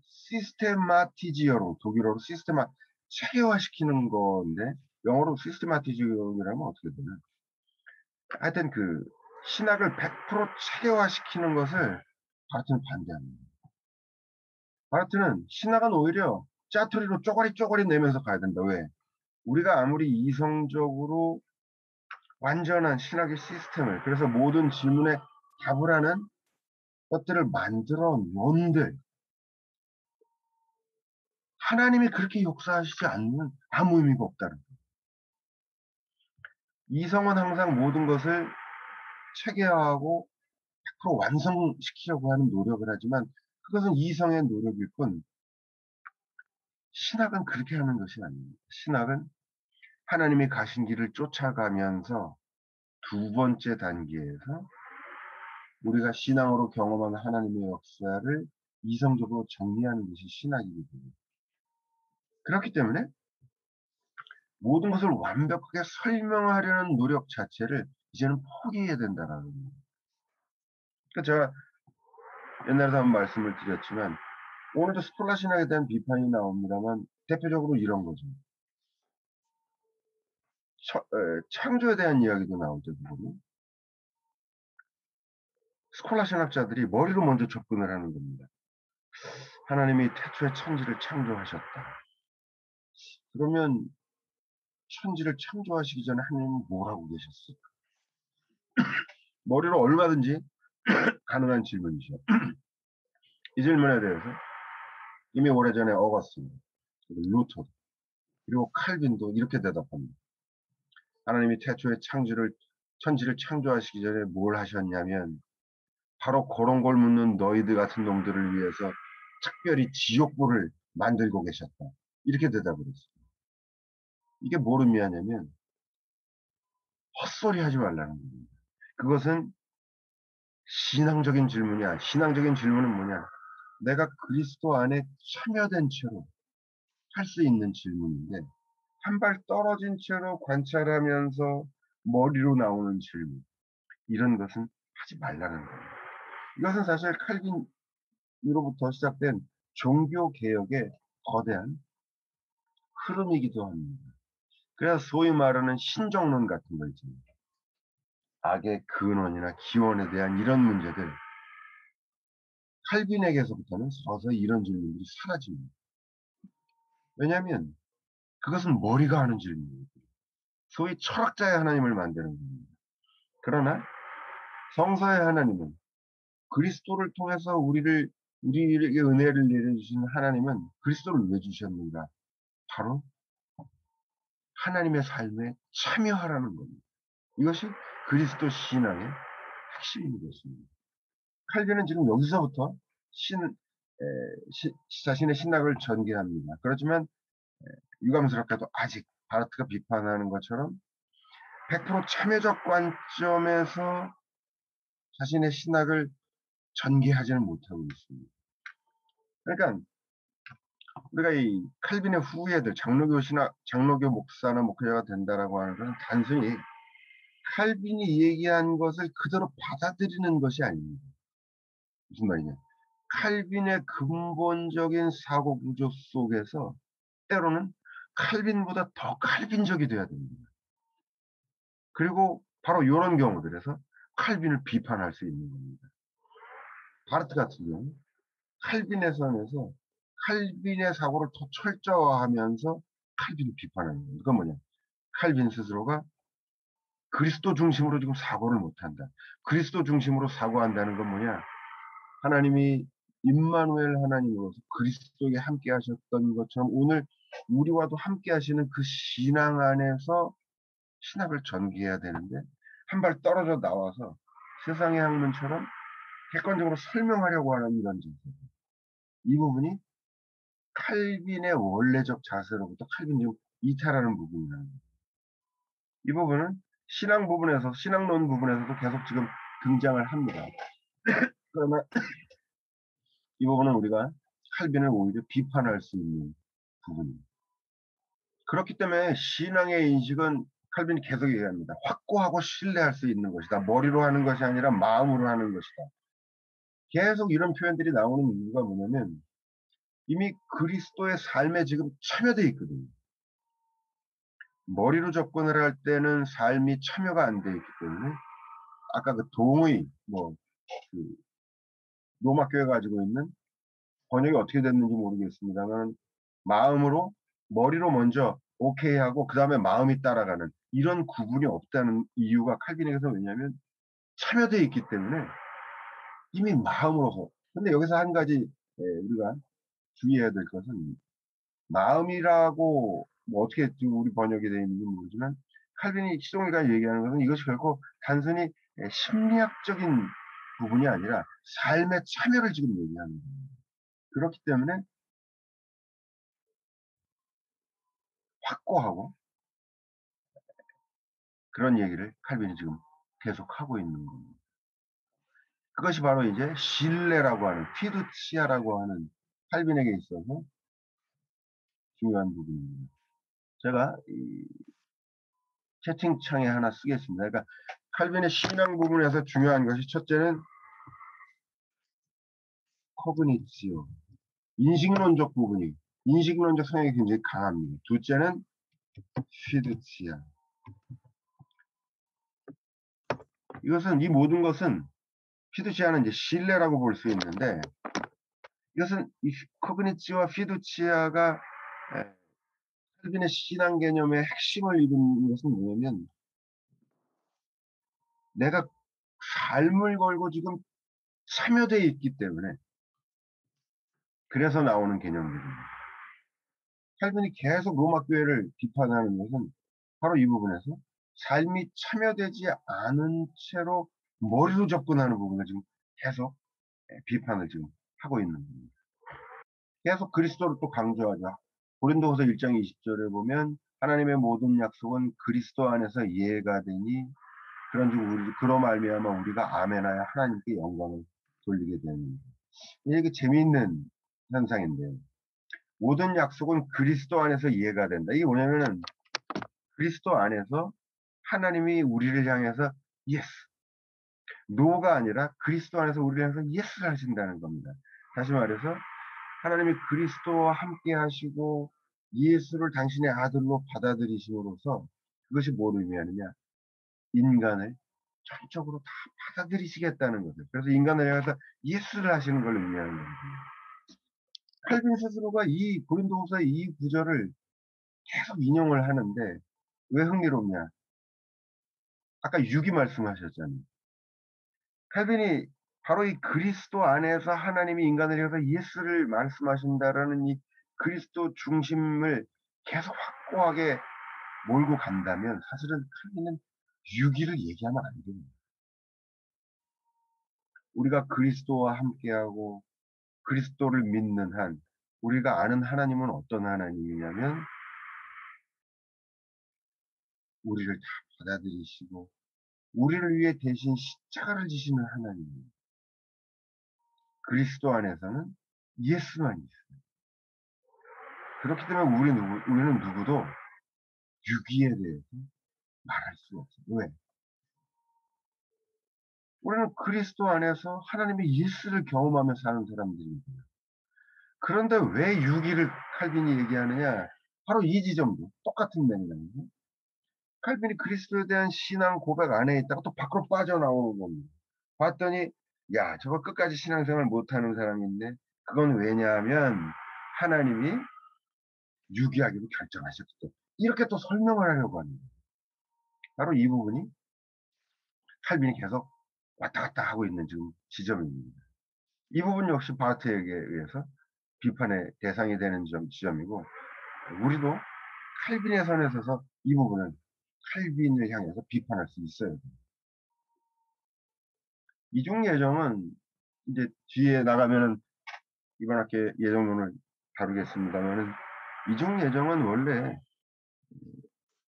시스테마티지어로 독일어로 체계화시키는 건데 영어로 시스테마티지어라면 어떻게 되나? 하여튼 그 신학을 100% 체계화시키는 것을 바르트는 반대합니다. 바르트는 신학은 오히려 짜투리로 쪼가리 내면서 가야 된다. 왜? 우리가 아무리 이성적으로 완전한 신학의 시스템을 그래서 모든 질문에 답을 하는 것들을 만들어 놓은들 하나님이 그렇게 역사하시지 않는 아무 의미가 없다는 거예요. 이성은 항상 모든 것을 체계화하고 100% 완성시키려고 하는 노력을 하지만 그것은 이성의 노력일 뿐 신학은 그렇게 하는 것이 아닙니다. 신학은 하나님이 가신 길을 쫓아가면서 두 번째 단계에서 우리가 신앙으로 경험한 하나님의 역사를 이성적으로 정리하는 것이 신학이거든요. 그렇기 때문에 모든 것을 완벽하게 설명하려는 노력 자체를 이제는 포기해야 된다라는 거예요. 그러니까 제가 옛날에도 한번 말씀을 드렸지만 오늘도 스콜라 신학에 대한 비판이 나옵니다만 대표적으로 이런 거죠. 창조에 대한 이야기도 나올 때 보면 스콜라 신학자들이 머리로 먼저 접근을 하는 겁니다. 하나님이 태초에 천지를 창조하셨다. 그러면 천지를 창조하시기 전에 하나님은 뭘 하고 계셨을까? 머리로 얼마든지 가능한 질문이죠. 이 질문에 대해서 이미 오래전에 어거스틴, 루터, 그리고 칼빈도 이렇게 대답합니다. 하나님이 태초에 천지를 창조하시기 전에 뭘 하셨냐면 바로 그런 걸 묻는 너희들 같은 놈들을 위해서 특별히 지옥불을 만들고 계셨다. 이렇게 대답을 했어요. 이게 뭘 의미하냐면 헛소리 하지 말라는 겁니다. 그것은 신앙적인 질문이야. 신앙적인 질문은 뭐냐? 내가 그리스도 안에 참여된 채로 할 수 있는 질문인데 한 발 떨어진 채로 관찰하면서 머리로 나오는 질문. 이런 것은 하지 말라는 거예요. 이것은 사실 칼빈으로부터 시작된 종교 개혁의 거대한 흐름이기도 합니다. 그래서 소위 말하는 신정론 같은 거 있잖아요. 악의 근원이나 기원에 대한 이런 문제들 칼빈에게서부터는 서서히 이런 질문들이 사라집니다. 왜냐하면 그것은 머리가 하는 질문이에요. 소위 철학자의 하나님을 만드는 겁니다. 그러나 성서의 하나님은 그리스도를 통해서 우리에게 은혜를 내려주신 하나님은 그리스도를 왜 주셨는가? 바로 하나님의 삶에 참여하라는 겁니다. 이것이 그리스도 신앙의 핵심인 것입니다. 칼빈은 지금 여기서부터 자신의 신학을 전개합니다. 그렇지만 유감스럽게도 아직 바르트가 비판하는 것처럼 100% 참여적 관점에서 자신의 신학을 전개하지는 못하고 있습니다. 그러니까 우리가 이 칼빈의 후예들 장로교 목사나 목회자가 된다라고 하는 것은 단순히 칼빈이 얘기한 것을 그대로 받아들이는 것이 아닙니다. 무슨 말이냐? 칼빈의 근본적인 사고 구조 속에서 때로는 칼빈보다 더 칼빈적이 돼야 됩니다. 그리고 바로 요런 경우들에서 칼빈을 비판할 수 있는 겁니다. 바르트 같은 경우 칼빈의 선에서 칼빈의 사고를 더 철저화하면서 칼빈을 비판하는 겁니다. 그건 뭐냐? 칼빈 스스로가 그리스도 중심으로 지금 사고를 못한다. 그리스도 중심으로 사고한다는 건 뭐냐? 하나님이 임마누엘 하나님으로서 그리스도에 함께 하셨던 것처럼 오늘 우리와도 함께 하시는 그 신앙 안에서 신학을 전개해야 되는데 한 발 떨어져 나와서 세상의 학문처럼 객관적으로 설명하려고 하는 이런 자세. 이 부분이 칼빈의 원래적 자세로부터 칼빈이 이탈하는 부분이라는 거예요. 이 부분은 신앙 부분에서, 신앙론 부분에서도 계속 지금 등장을 합니다. 그러나 이 부분은 우리가 칼빈을 오히려 비판할 수 있는 부분입니다. 그렇기 때문에 신앙의 인식은 칼빈이 계속 얘기합니다. 확고하고 신뢰할 수 있는 것이다. 머리로 하는 것이 아니라 마음으로 하는 것이다. 계속 이런 표현들이 나오는 이유가 뭐냐면 이미 그리스도의 삶에 지금 참여되어 있거든요. 머리로 접근을 할 때는 삶이 참여가 안 되어 있기 때문에 아까 그 동의 그 로마 교회가 가지고 있는 번역이 어떻게 됐는지 모르겠습니다만 마음으로 머리로 먼저 오케이 하고 그 다음에 마음이 따라가는 이런 구분이 없다는 이유가 칼빈에게서 왜냐하면 참여되어 있기 때문에 이미 마음으로서 근데 여기서 한 가지 우리가 주의해야 될 것은 마음이라고 뭐 어떻게 지금 우리 번역이 되어 있는지 모르지만 칼빈이 시동일가 얘기하는 것은 이것이 결코 단순히 심리학적인 부분이 아니라 삶의 참여를 지금 얘기하는 거예요. 그렇기 때문에 확고하고 그런 얘기를 칼빈이 지금 계속하고 있는 겁니다. 그것이 바로 이제 신뢰라고 하는 피두치아라고 하는 칼빈에게 있어서 중요한 부분입니다. 제가 이 채팅창에 하나 쓰겠습니다. 그러니까 칼빈의 신앙 부분에서 중요한 것이 첫째는 코그니치오, 인식론적 부분이 인식론적 성향이 굉장히 강합니다. 둘째는 피두치아. 이것은 이 모든 것은 피두치아는 이제 신뢰라고 볼 수 있는데 이것은 이 코그니치와 피두치아가 칼빈의 신앙 개념의 핵심을 이루는 것은 뭐냐면 내가 삶을 걸고 지금 참여되어 있기 때문에 그래서 나오는 개념들입니다. 칼빈이 계속 로마 교회를 비판하는 것은 바로 이 부분에서 삶이 참여되지 않은 채로 머리로 접근하는 부분을 지금 계속 비판을 지금 하고 있는 겁니다. 계속 그리스도를 또 강조하죠. 고린도후서 1장 20절에 보면 하나님의 모든 약속은 그리스도 안에서 이해가 되니 그런즉 그로 말미암아 우리가 아멘하여 하나님께 영광을 돌리게 되는 이게 재미있는 현상인데요. 모든 약속은 그리스도 안에서 이해가 된다. 이게 뭐냐면은 그리스도 안에서 하나님이 우리를 향해서 예스, 노가 아니라 그리스도 안에서 우리를 향해서 예스를 하신다는 겁니다. 다시 말해서 하나님이 그리스도와 함께 하시고 예수를 당신의 아들로 받아들이심으로써 그것이 뭘 의미하느냐? 인간을 전적으로 다 받아들이시겠다는 거죠. 그래서 인간을 향해서 예스를 하시는 걸 의미하는 거거든요. 칼빈 스스로가 이 고린도후서의 이 구절을 계속 인용을 하는데 왜 흥미롭냐? 아까 6이 말씀하셨잖아요. 칼빈이 바로 이 그리스도 안에서 하나님이 인간을 향해서 예스를 말씀하신다라는 이 그리스도 중심을 계속 확고하게 몰고 간다면 사실은 칼빈은 6위를 얘기하면 안 됩니다. 우리가 그리스도와 함께하고 그리스도를 믿는 한 우리가 아는 하나님은 어떤 하나님이냐면 우리를 다 받아들이시고 우리를 위해 대신 십자가를 지시는 하나님입니다. 그리스도 안에서는 예수만 있어요. 그렇기 때문에 우리는 누구도 유기에 대해서 말할 수 없어요. 왜? 우리는 그리스도 안에서 하나님의 예수를 경험하며 사는 사람들입니다. 그런데 왜 유기를 칼빈이 얘기하느냐? 바로 이 지점도 똑같은 맥락이죠. 칼빈이 그리스도에 대한 신앙 고백 안에 있다가 또 밖으로 빠져나오는 겁니다. 봤더니 야, 저거 끝까지 신앙생활 못하는 사람인데 그건 왜냐하면 하나님이 유기하기로 결정하셨기 때문에 이렇게 또 설명을 하려고 합니다. 바로 이 부분이 칼빈이 계속 왔다 갔다 하고 있는 지금 지점입니다. 이 부분 역시 바르트에게 의해서 비판의 대상이 되는 지점이고 우리도 칼빈의 선에 서서 이 부분을 칼빈을 향해서 비판할 수 있어요. 이중 예정은 이제 뒤에 나가면은 이번 학기에 예정론을 다루겠습니다만은 이중 예정은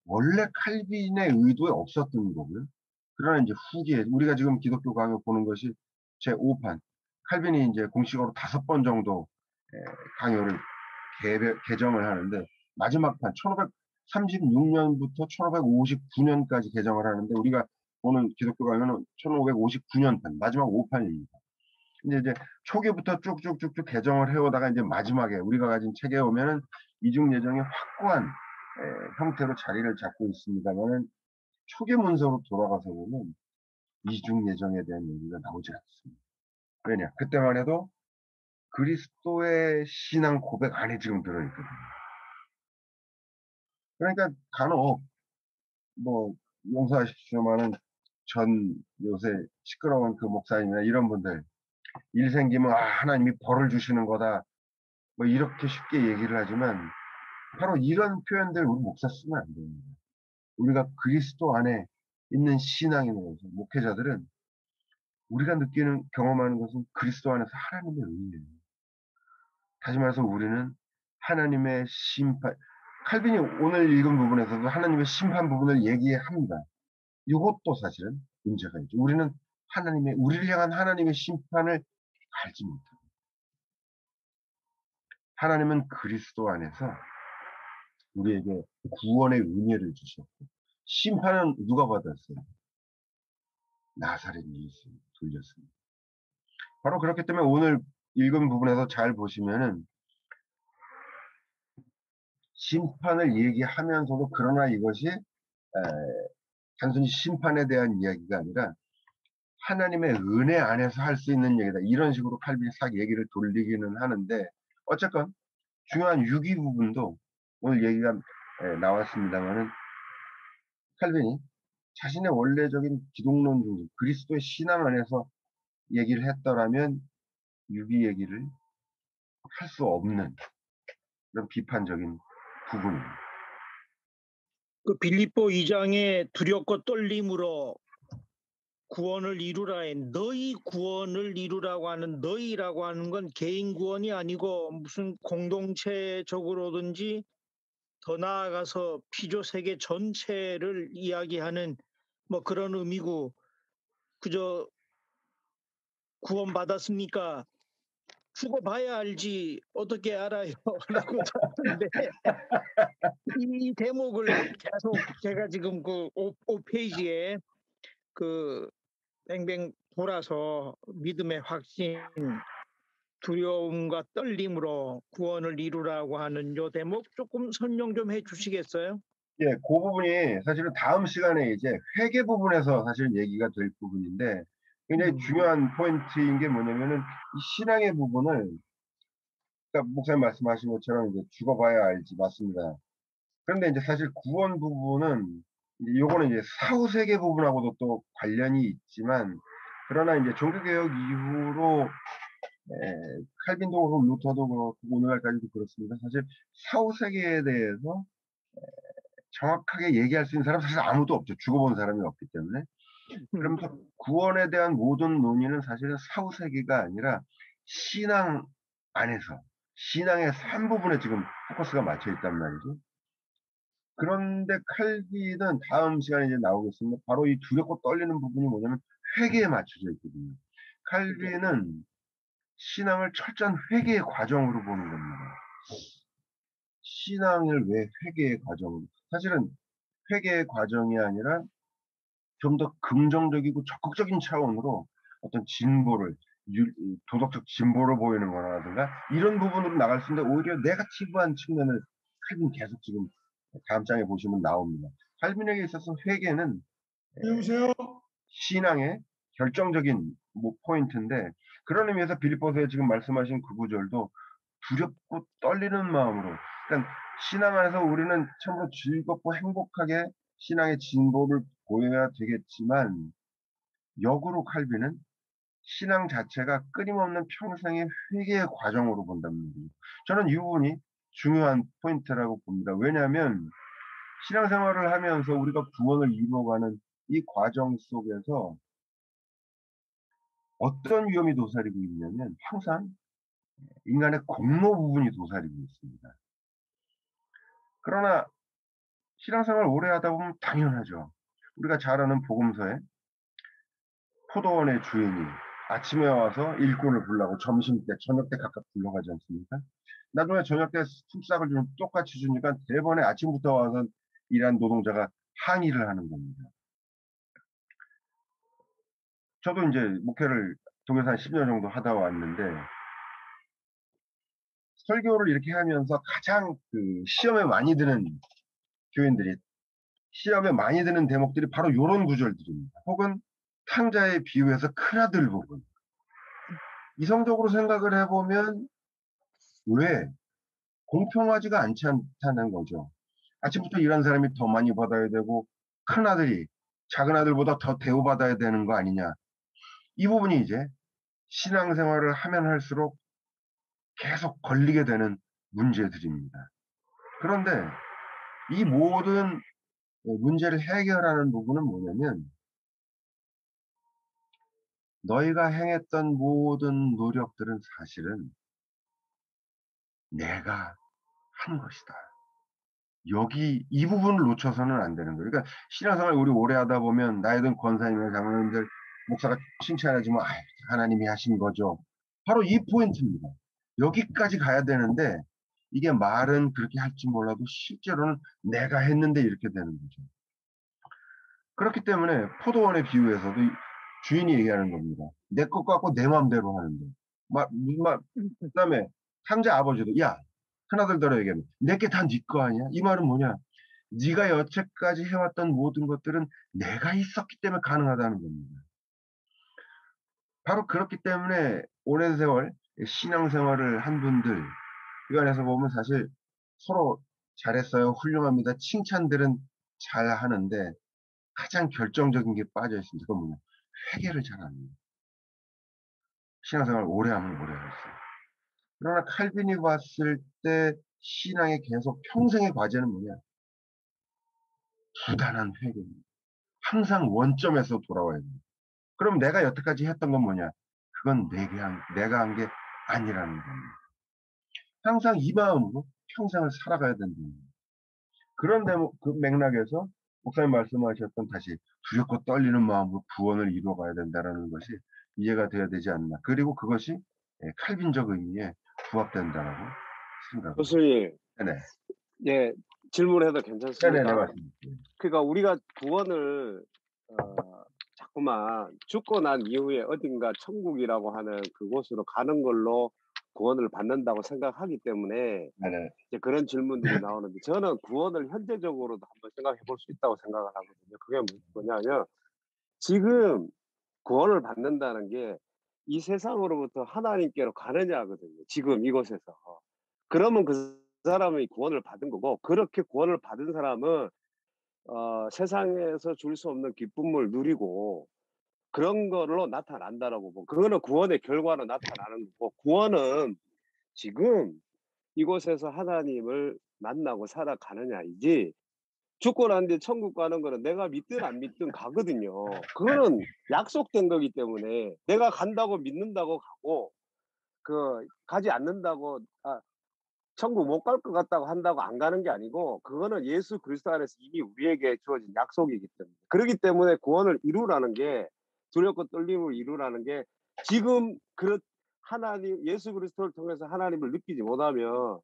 원래 칼빈의 의도에 없었던 거고요. 그러나 이제 후기에 우리가 지금 기독교 강요 보는 것이 제 5판 칼빈이 이제 공식으로 5번 정도 강요를 개정을 하는데 마지막 판 1536년부터 1559년까지 개정을 하는데 우리가 보는 기독교 강요는 1559년판 마지막 5판입니다. 근데 이제 초기부터 쭉쭉쭉쭉 개정을 해오다가 이제 마지막에 우리가 가진 책에 오면은 이중 예정이 확고한 형태로 자리를 잡고 있습니다만은 초기 문서로 돌아가서 보면 이중 예정에 대한 얘기가 나오지 않습니다. 왜냐? 그때만 해도 그리스도의 신앙 고백 안에 지금 들어있거든요. 그러니까 간혹 뭐 용서하십시오만은 전 요새 시끄러운 그 목사님이나 이런 분들 일 생기면 하나님이 벌을 주시는 거다 뭐 이렇게 쉽게 얘기를 하지만 바로 이런 표현들 우리 목사 쓰면 안 됩니다. 우리가 그리스도 안에 있는 신앙인으로서 목회자들은 우리가 느끼는 경험하는 것은 그리스도 안에서 하나님의 은혜예요. 다시 말해서 우리는 하나님의 심판 칼빈이 오늘 읽은 부분에서도 하나님의 심판 부분을 얘기합니다. 이것도 사실은 문제가 있죠. 우리는 우리를 향한 하나님의 심판을 알지 못합니다. 하나님은 그리스도 안에서 우리에게 구원의 은혜를 주셨고 심판은 누가 받았어요? 나사렛 예수 돌렸습니다. 바로 그렇기 때문에 오늘 읽은 부분에서 잘 보시면은 심판을 얘기하면서도 그러나 이것이 단순히 심판에 대한 이야기가 아니라 하나님의 은혜 안에서 할 수 있는 얘기다. 이런 식으로 칼빈이 싹 얘기를 돌리기는 하는데 어쨌건 중요한 유기 부분도 오늘 얘기가 나왔습니다만은 칼빈이 자신의 원래적인 기독론 중심, 그리스도의 신앙 안에서 얘기를 했더라면 유기 얘기를 할 수 없는 그런 비판적인 부분입니다. 그 빌립보 2장에 두렵고 떨림으로 구원을 이루라에 너희 구원을 이루라고 하는 너희라고 하는 건 개인 구원이 아니고 무슨 공동체적으로든지 더 나아가서 피조 세계 전체를 이야기하는 뭐 그런 의미고 그저 구원 받았습니까? 죽어봐야 알지 어떻게 알아요? 라고 썼는데 이 대목을 계속 제가 지금 그 5페이지에 그 뱅뱅 돌아서 믿음의 확신, 두려움과 떨림으로 구원을 이루라고 하는 요 대목 조금 설명 좀 해주시겠어요? 예, 그 부분이 사실은 다음 시간에 이제 회계 부분에서 사실 얘기가 될 부분인데 굉장히 중요한 포인트인 게 뭐냐면은 이 신앙의 부분을 그러니까 목사님 말씀하신 것처럼 이제 죽어봐야 알지 맞습니다. 그런데 이제 사실 구원 부분은 이제 요거는 이제 사후세계 부분하고도 또 관련이 있지만 그러나 이제 종교개혁 이후로 칼빈도 그렇고 루터도 그렇고 오늘날까지도 그렇습니다. 사실 사후세계에 대해서 정확하게 얘기할 수 있는 사람은 사실 아무도 없죠. 죽어본 사람이 없기 때문에. 그러면서 구원에 대한 모든 논의는 사실은 사후세계가 아니라 신앙 안에서 신앙의 한 부분에 지금 포커스가 맞춰 있단 말이죠. 그런데 칼빈은 다음 시간에 이제 나오겠습니다. 바로 이 두렵고 떨리는 부분이 뭐냐면 회개에 맞춰져 있거든요. 칼빈은 신앙을 철저한 회개의 과정으로 보는 겁니다. 신앙을 왜 회개의 과정으로? 사실은 회개의 과정이 아니라 좀 더 긍정적이고 적극적인 차원으로 어떤 진보를 도덕적 진보를 보이는 거라든가 이런 부분으로 나갈 수 있는데 오히려 네거티브한 측면을 칼빈 계속 지금 다음 장에 보시면 나옵니다. 칼빈에게 있어서 회개는 여보세요? 신앙의 결정적인 포인트인데 그런 의미에서 빌립보서에 지금 말씀하신 그 구절도 두렵고 떨리는 마음으로 그러니까 신앙 안에서 우리는 참으로 즐겁고 행복하게 신앙의 진보를 보여야 되겠지만 역으로 칼빈은 신앙 자체가 끊임없는 평생의 회개의 과정으로 본단 말이에요. 저는 이 부분이 중요한 포인트라고 봅니다. 왜냐하면 신앙생활을 하면서 우리가 구원을 이루어가는 이 과정 속에서 어떤 위험이 도사리고 있냐면 항상 인간의 공로 부분이 도사리고 있습니다. 그러나 신앙생활 오래 하다 보면 당연하죠. 우리가 잘 아는 복음서에 포도원의 주인이 아침에 와서 일꾼을 부르고 점심 때, 저녁 때 각각 불러가지 않습니까? 나중에 저녁 때 숙삭을 좀 똑같이 주니까 대번에 아침부터 와서 일한 노동자가 항의를 하는 겁니다. 저도 이제 목회를 동에서 한 10년 정도 하다 왔는데 설교를 이렇게 하면서 가장 그 시험에 많이 드는 교인들이 시험에 많이 드는 대목들이 바로 이런 구절들입니다. 혹은 탕자의 비유에서 큰아들 부분. 이성적으로 생각을 해보면 왜 공평하지가 않지 않다는 거죠. 아침부터 일한 사람이 더 많이 받아야 되고 큰아들이 작은 아들보다 더 대우받아야 되는 거 아니냐. 이 부분이 이제 신앙생활을 하면 할수록 계속 걸리게 되는 문제들입니다. 그런데 이 모든 문제를 해결하는 부분은 뭐냐면 너희가 행했던 모든 노력들은 사실은 내가 한 것이다. 여기 이 부분을 놓쳐서는 안 되는 거예요. 그러니까 신앙생활 우리 오래 하다 보면 나이 든 권사님이나 장로님들 목사가 칭찬하지만 하나님이 하신 거죠. 바로 이 포인트입니다. 여기까지 가야 되는데 이게 말은 그렇게 할지 몰라도 실제로는 내가 했는데 이렇게 되는 거죠. 그렇기 때문에 포도원의 비유에서도 주인이 얘기하는 겁니다. 내 것 갖고 내 마음대로 하는데. 그다음에 탕자 아버지도 야 큰아들더러 얘기하면 내게 다 네 거 아니야? 이 말은 뭐냐? 네가 여태까지 해왔던 모든 것들은 내가 있었기 때문에 가능하다는 겁니다. 바로 그렇기 때문에 오랜 세월 신앙생활을 한 분들 이 안에서 보면 사실 서로 잘했어요, 훌륭합니다. 칭찬들은 잘 하는데 가장 결정적인 게 빠져 있습니다. 그건 뭐냐? 회개를 잘 안 합니다. 신앙생활 오래 하면 오래 할수록. 그러나 칼빈이 봤을 때 신앙의 계속 평생의 과제는 뭐냐? 부단한 회개입니다. 항상 원점에서 돌아와야 됩니다. 그럼 내가 여태까지 했던 건 뭐냐? 그건 내가 한 게 아니라는 겁니다. 항상 이 마음으로 평생을 살아가야 된다는 겁니다. 그런 그 맥락에서 목사님 말씀하셨던 다시 두렵고 떨리는 마음으로 구원을 이루어가야 된다는 것이 이해가 돼야 되지 않나. 그리고 그것이 칼빈적 의미에 부합된다라고 생각합니다. 교수님, 네네. 예, 질문해도 네네네, 괜찮습니까? 맞습니다. 그러니까 우리가 구원을 자꾸만 죽고 난 이후에 어딘가 천국이라고 하는 그곳으로 가는 걸로 구원을 받는다고 생각하기 때문에 네네. 이제 그런 질문들이 나오는데 저는 구원을 현재적으로도 한번 생각해 볼 수 있다고 생각을 하거든요. 그게 뭐냐면 지금 구원을 받는다는 게 이 세상으로부터 하나님께로 가느냐거든요. 지금 이곳에서. 그러면 그 사람이 구원을 받은 거고 그렇게 구원을 받은 사람은 세상에서 줄 수 없는 기쁨을 누리고 그런 걸로 나타난다라고 보고 그거는 구원의 결과로 나타나는 거고 구원은 지금 이곳에서 하나님을 만나고 살아가느냐이지 죽고 난 뒤에 천국 가는 거는 내가 믿든 안 믿든 가거든요. 그거는 약속된 거기 때문에 내가 간다고 믿는다고 가고 가지 않는다고 천국 못 갈 것 같다고 한다고 안 가는 게 아니고 그거는 예수 그리스도 안에서 이미 우리에게 주어진 약속이기 때문에 그렇기 때문에 구원을 이루라는 게 두렵고 떨림을 이루라는 게 지금 하나님 예수 그리스도를 통해서 하나님을 느끼지 못하면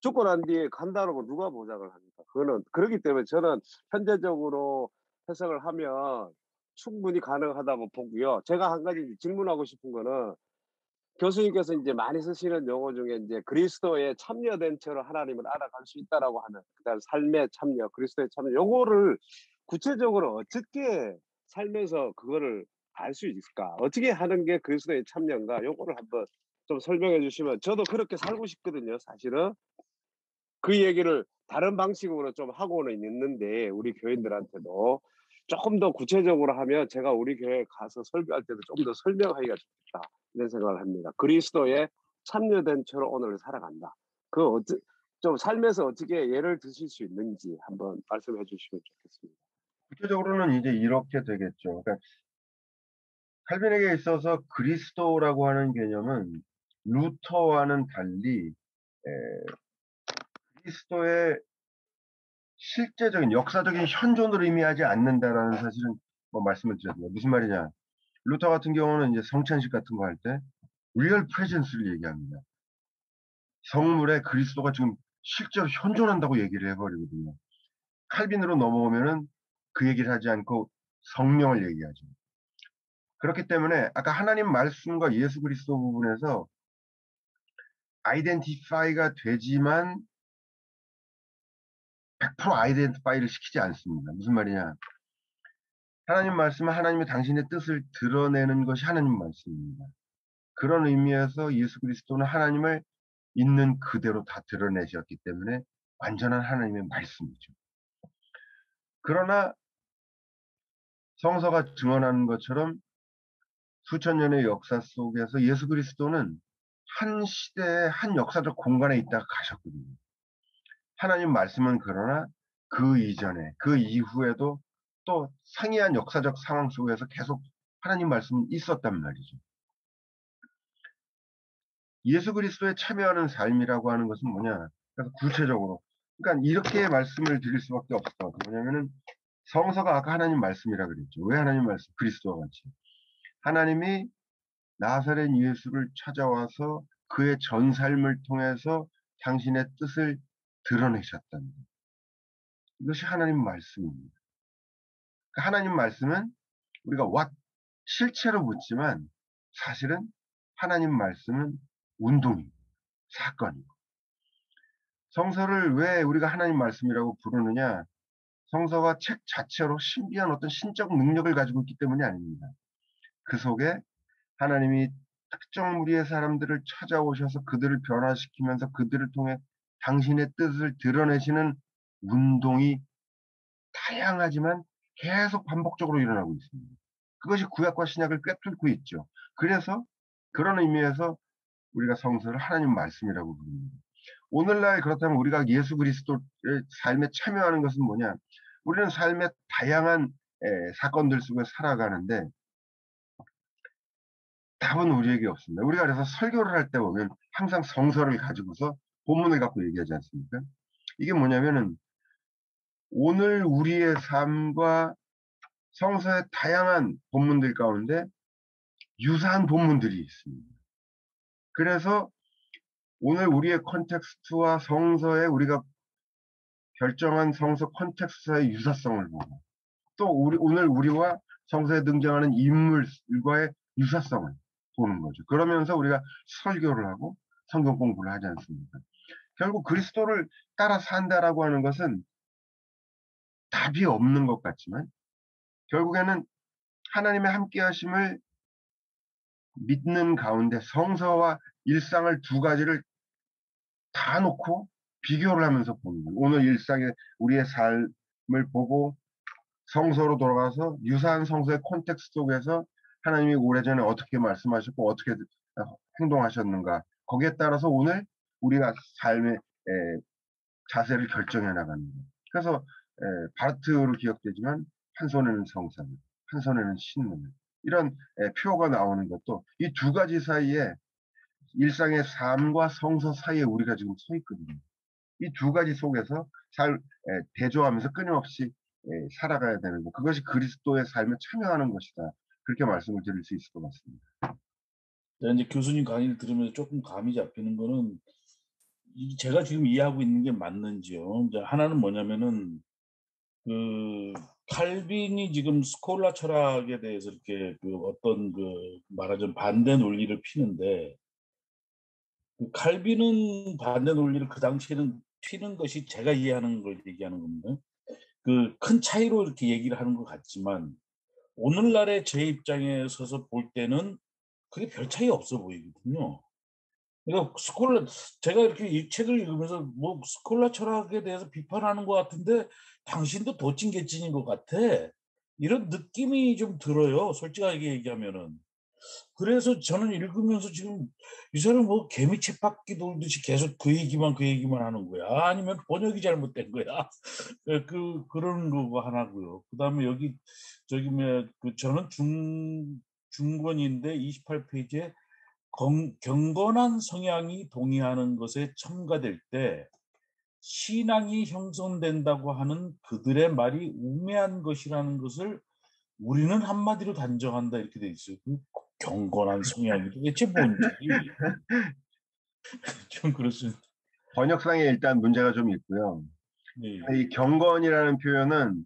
죽고 난 뒤에 간다라고 누가 보장을 합니까? 그거는 그렇기 때문에 저는 현재적으로 해석을 하면 충분히 가능하다고 보고요. 제가 한 가지 질문하고 싶은 거는 교수님께서 이제 많이 쓰시는 용어 중에 이제 그리스도에 참여된 채로 하나님을 알아갈 수 있다라고 하는 그다음 삶의 참여, 그리스도의 참여 요거를 구체적으로 어떻게 살면서 그거를 알 수 있을까? 어떻게 하는 게 그리스도의 참여인가? 요거를 한번 좀 설명해 주시면 저도 그렇게 살고 싶거든요, 사실은. 그 얘기를 다른 방식으로 좀 하고는 있는데 우리 교인들한테도 조금 더 구체적으로 하면 제가 우리 교회에 가서 설교할 때도 좀 더 설명하기가 좋겠다 이런 생각을 합니다. 그리스도에 참여된 채로 오늘을 살아간다. 그 좀 삶에서 어떻게 예를 드실 수 있는지 한번 말씀해 주시면 좋겠습니다. 구체적으로는 이제 이렇게 되겠죠. 그러니까 칼빈에게 있어서 그리스도라고 하는 개념은 루터와는 달리 그리스도의 실제적인 역사적인 현존을 의미하지 않는다라는 사실은 뭐 말씀을 드렸습니다. 무슨 말이냐? 루터 같은 경우는 이제 성찬식 같은 거 할 때 리얼 프레젠스를 얘기합니다. 성물에 그리스도가 지금 실제로 현존한다고 얘기를 해버리거든요. 칼빈으로 넘어오면은 그 얘기를 하지 않고 성령을 얘기하죠. 그렇기 때문에 아까 하나님 말씀과 예수 그리스도 부분에서 아이덴티파이가 되지만 100% 아이덴티파이를 시키지 않습니다. 무슨 말이냐? 하나님 말씀은 하나님이 당신의 뜻을 드러내는 것이 하나님 말씀입니다. 그런 의미에서 예수 그리스도는 하나님을 있는 그대로 다 드러내셨기 때문에 완전한 하나님의 말씀이죠. 그러나 성서가 증언하는 것처럼 수천 년의 역사 속에서 예수 그리스도는 한 시대의 한 역사적 공간에 있다가 가셨거든요. 하나님 말씀은 그러나 그 이전에, 그 이후에도 또 상이한 역사적 상황 속에서 계속 하나님 말씀은 있었단 말이죠. 예수 그리스도에 참여하는 삶이라고 하는 것은 뭐냐? 그래서 구체적으로, 그러니까 이렇게 말씀을 드릴 수밖에 없을 것 같아요. 뭐냐면은 성서가 아까 하나님 말씀이라 그랬죠. 왜 하나님 말씀? 그리스도와 같이. 하나님이 나사렛 예수를 찾아와서 그의 전 삶을 통해서 당신의 뜻을 드러내셨다는 것. 이것이 하나님 말씀입니다. 그러니까 하나님 말씀은 우리가 실체로 묻지만 사실은 하나님 말씀은 운동이고 사건이고 성서를 왜 우리가 하나님 말씀이라고 부르느냐? 성서가 책 자체로 신비한 어떤 신적 능력을 가지고 있기 때문이 아닙니다. 그 속에 하나님이 특정 무리의 사람들을 찾아오셔서 그들을 변화시키면서 그들을 통해 당신의 뜻을 드러내시는 운동이 다양하지만 계속 반복적으로 일어나고 있습니다. 그것이 구약과 신약을 꿰뚫고 있죠. 그래서 그런 의미에서 우리가 성서를 하나님 말씀이라고 부릅니다. 오늘날 그렇다면 우리가 예수 그리스도의 삶에 참여하는 것은 뭐냐? 우리는 삶의 다양한 사건들 속에 살아가는데 답은 우리에게 없습니다. 우리가 그래서 설교를 할 때 보면 항상 성서를 가지고서 본문을 갖고 얘기하지 않습니까? 이게 뭐냐면은 오늘 우리의 삶과 성서의 다양한 본문들 가운데 유사한 본문들이 있습니다. 그래서 오늘 우리의 컨텍스트와 성서에 우리가 결정한 성서 컨텍스트의 유사성을 보고 또 오늘 우리와 성서에 등장하는 인물과의 유사성을 보는 거죠. 그러면서 우리가 설교를 하고 성경 공부를 하지 않습니까? 결국 그리스도를 따라 산다라고 하는 것은 답이 없는 것 같지만 결국에는 하나님의 함께 하심을 믿는 가운데 성서와 일상을 두 가지를 다 놓고 비교를 하면서 보는 거예요. 오늘 일상의 우리의 삶을 보고 성서로 돌아가서 유사한 성서의 콘텍스트 속에서 하나님이 오래전에 어떻게 말씀하셨고 어떻게 행동하셨는가 거기에 따라서 오늘 우리가 삶의 자세를 결정해 나가는 거예요. 그래서 바르트로 기억되지만 한 손에는 성상, 한 손에는 신문 이런 표가 나오는 것도 이 두 가지 사이에 일상의 삶과 성서 사이에 우리가 지금 서 있거든요. 이 두 가지 속에서 대조하면서 끊임없이 살아가야 되는 것. 그것이 그리스도의 삶에 참여하는 것이다. 그렇게 말씀을 드릴 수 있을 것 같습니다. 이제 교수님 강의를 들으면서 조금 감이 잡히는 거는 제가 지금 이해하고 있는 게 맞는지요. 이제 하나는 뭐냐면은 그 칼빈이 지금 스콜라 철학에 대해서 이렇게 그 어떤 그 말하자면 반대 논리를 피는데 그 칼빈은 반대 논리를 그 당시에는 튀는 것이 제가 이해하는 걸 얘기하는 겁니다. 그 큰 차이로 이렇게 얘기를 하는 것 같지만 오늘날의 제 입장에 서서 볼 때는 그게 별 차이 없어 보이거든요. 그러니까 스콜라 제가 이렇게 이 책을 읽으면서 뭐 스콜라 철학에 대해서 비판하는 것 같은데 당신도 도찐개찐인 것 같아. 이런 느낌이 좀 들어요. 솔직하게 얘기하면은. 그래서 저는 읽으면서 지금 이 사람 뭐 개미 쳇바퀴 돌듯이 계속 그 얘기만 하는 거야. 아니면 번역이 잘못된 거야. 그런 거가 하나고요. 그다음에 여기 저기 뭐그 저는 중권인데 28페이지에 경건한 성향이 동의하는 것에 첨가될 때 신앙이 형성된다고 하는 그들의 말이 우매한 것이라는 것을 우리는 한마디로 단정한다 이렇게 돼 있어요. 그 경건한 성향이 도대체 뭔지 좀 그렇습니다. 번역상에 일단 문제가 좀 있고요. 네. 이 경건이라는 표현은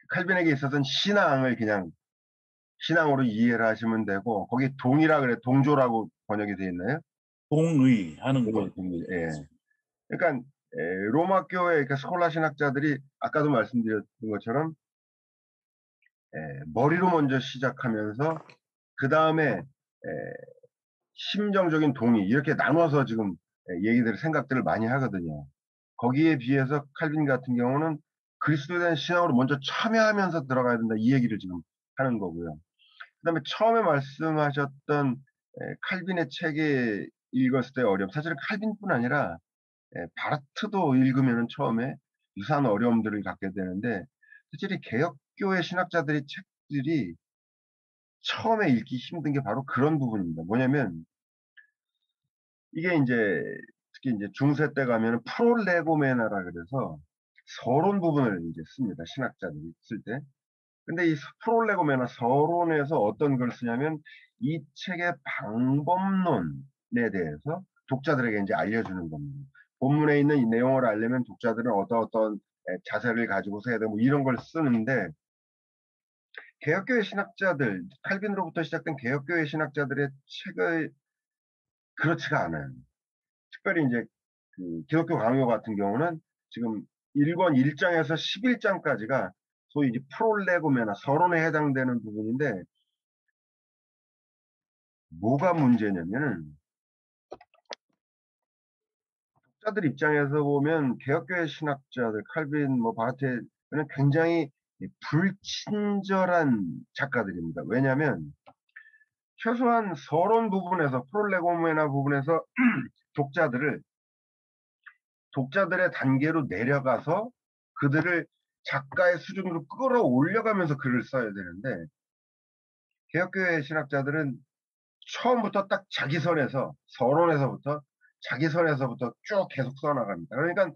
칼빈에게 있어서는 신앙을 그냥 신앙으로 이해를 하시면 되고 거기 동이라 그래 동조라고 번역이 되어 있나요? 동의하는 것. 예. 그러니까 로마 교회 그러니까 스콜라 신학자들이 아까도 말씀드렸던 것처럼 머리로 먼저 시작하면서 그 다음에 심정적인 동의 이렇게 나눠서 지금 얘기들 생각들을 많이 하거든요. 거기에 비해서 칼빈 같은 경우는 그리스도에 대한 신앙으로 먼저 참여하면서 들어가야 된다 이 얘기를 지금 하는 거고요. 그다음에 처음에 말씀하셨던 칼빈의 책에 읽었을 때 어려움 사실은 칼빈뿐 아니라 바르트도 읽으면 처음에 유사한 어려움들을 갖게 되는데 사실 이 개혁교회 신학자들의 책들이 처음에 읽기 힘든 게 바로 그런 부분입니다. 뭐냐면 이게 이제 특히 이제 중세 때 가면 프롤레고메나라 그래서 서론 부분을 이제 씁니다. 신학자들이 쓸 때. 근데 이 프롤레고메나 서론에서 어떤 걸 쓰냐면 이 책의 방법론에 대해서 독자들에게 이제 알려주는 겁니다. 본문에 있는 이 내용을 알려면 독자들은 어떤 자세를 가지고서 해야 되고 뭐 이런 걸 쓰는데 개혁교회 신학자들, 칼빈으로부터 시작된 개혁교회 신학자들의 책을 그렇지가 않아요. 특별히 이제 그 기독교 강요 같은 경우는 지금 1권 1장에서 11장까지가 소위 이제 프롤레고메나 서론에 해당되는 부분인데 뭐가 문제냐면은 독자들 입장에서 보면 개혁교회 신학자들 칼빈 뭐 바르테는 굉장히 불친절한 작가들입니다. 왜냐하면 최소한 서론 부분에서 프롤레고메나 부분에서 독자들의 단계로 내려가서 그들을 작가의 수준으로 끌어올려가면서 글을 써야 되는데 개혁교회 신학자들은 처음부터 딱 자기 선에서 서론에서부터 자기 선에서부터 쭉 계속 써나갑니다. 그러니까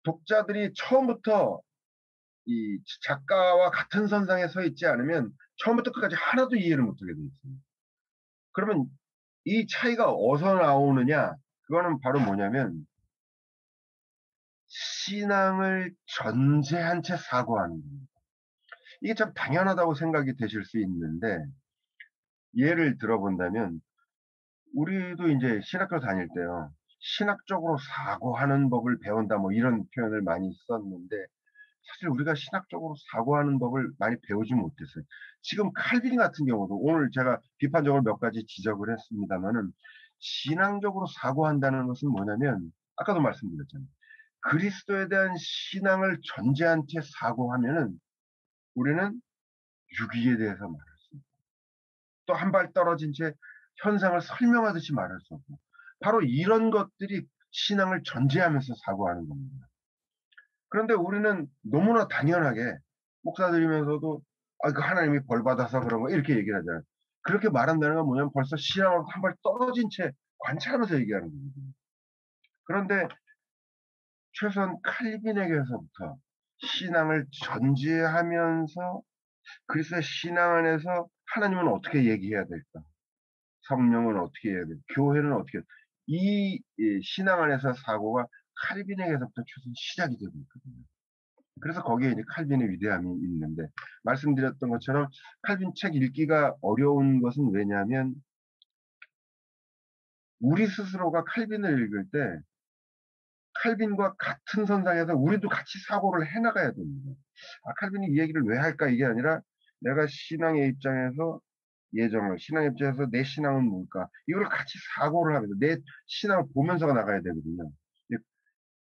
독자들이 처음부터 이 작가와 같은 선상에 서 있지 않으면 처음부터 끝까지 하나도 이해를 못하게 돼 있습니다. 그러면 이 차이가 어디서 나오느냐? 그거는 바로 뭐냐면 신앙을 전제한 채 사고하는 겁니다. 이게 참 당연하다고 생각이 되실 수 있는데 예를 들어본다면 우리도 이제 신학교 다닐 때요. 신학적으로 사고하는 법을 배운다 뭐 이런 표현을 많이 썼는데 사실 우리가 신학적으로 사고하는 법을 많이 배우지 못했어요. 지금 칼빈 같은 경우도 오늘 제가 비판적으로 몇 가지 지적을 했습니다만은 신앙적으로 사고한다는 것은 뭐냐면 아까도 말씀드렸잖아요. 그리스도에 대한 신앙을 전제한 채 사고하면은 우리는 유기에 대해서 말할 수 있고 또 한 발 떨어진 채 현상을 설명하듯이 말할 수 없고 바로 이런 것들이 신앙을 전제하면서 사고하는 겁니다. 그런데 우리는 너무나 당연하게 목사드리면서도 그 하나님이 벌 받아서 그런 거 이렇게 얘기를 하잖아요. 그렇게 말한다는 건 뭐냐면 벌써 신앙으로 한 발 떨어진 채 관찰하면서 얘기하는 겁니다. 그런데 최소한 칼빈에게서부터 신앙을 전제하면서 그리스도의 신앙 안에서 하나님은 어떻게 얘기해야 될까? 성령은 어떻게 해야 될까? 교회는 어떻게 이 신앙 안에서 사고가 칼빈에게서부터 최소한 시작이 되고 있거든요. 그래서 거기에 이제 칼빈의 위대함이 있는데, 말씀드렸던 것처럼 칼빈 책 읽기가 어려운 것은 왜냐하면 우리 스스로가 칼빈을 읽을 때 칼빈과 같은 선상에서 우리도 같이 사고를 해나가야 됩니다. 칼빈이 이 얘기를 왜 할까, 이게 아니라 내가 신앙의 입장에서 신앙의 입장에서 내 신앙은 뭘까, 이걸 같이 사고를 하면서 내 신앙을 보면서가 나가야 되거든요.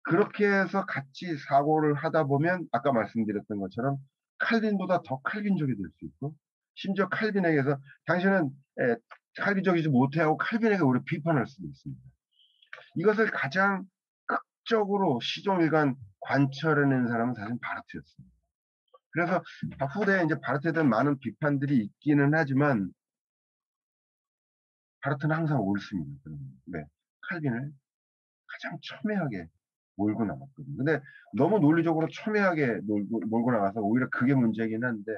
그렇게 해서 같이 사고를 하다 보면 아까 말씀드렸던 것처럼 칼빈보다 더 칼빈적이 될 수 있고, 심지어 칼빈에게서 당신은 칼빈적이지 못해하고 칼빈에게 오히려 비판할 수도 있습니다. 이것을 가장 극적으로 시종일관 관철해낸 사람은 사실 바르트였습니다. 그래서 후대에 이제 바르트에 대한 많은 비판들이 있기는 하지만 바르트는 항상 옳습니다. 네, 칼빈을 가장 첨예하게 몰고 나갔거든요. 근데 너무 논리적으로 첨예하게 몰고 나가서 오히려 그게 문제긴 한데,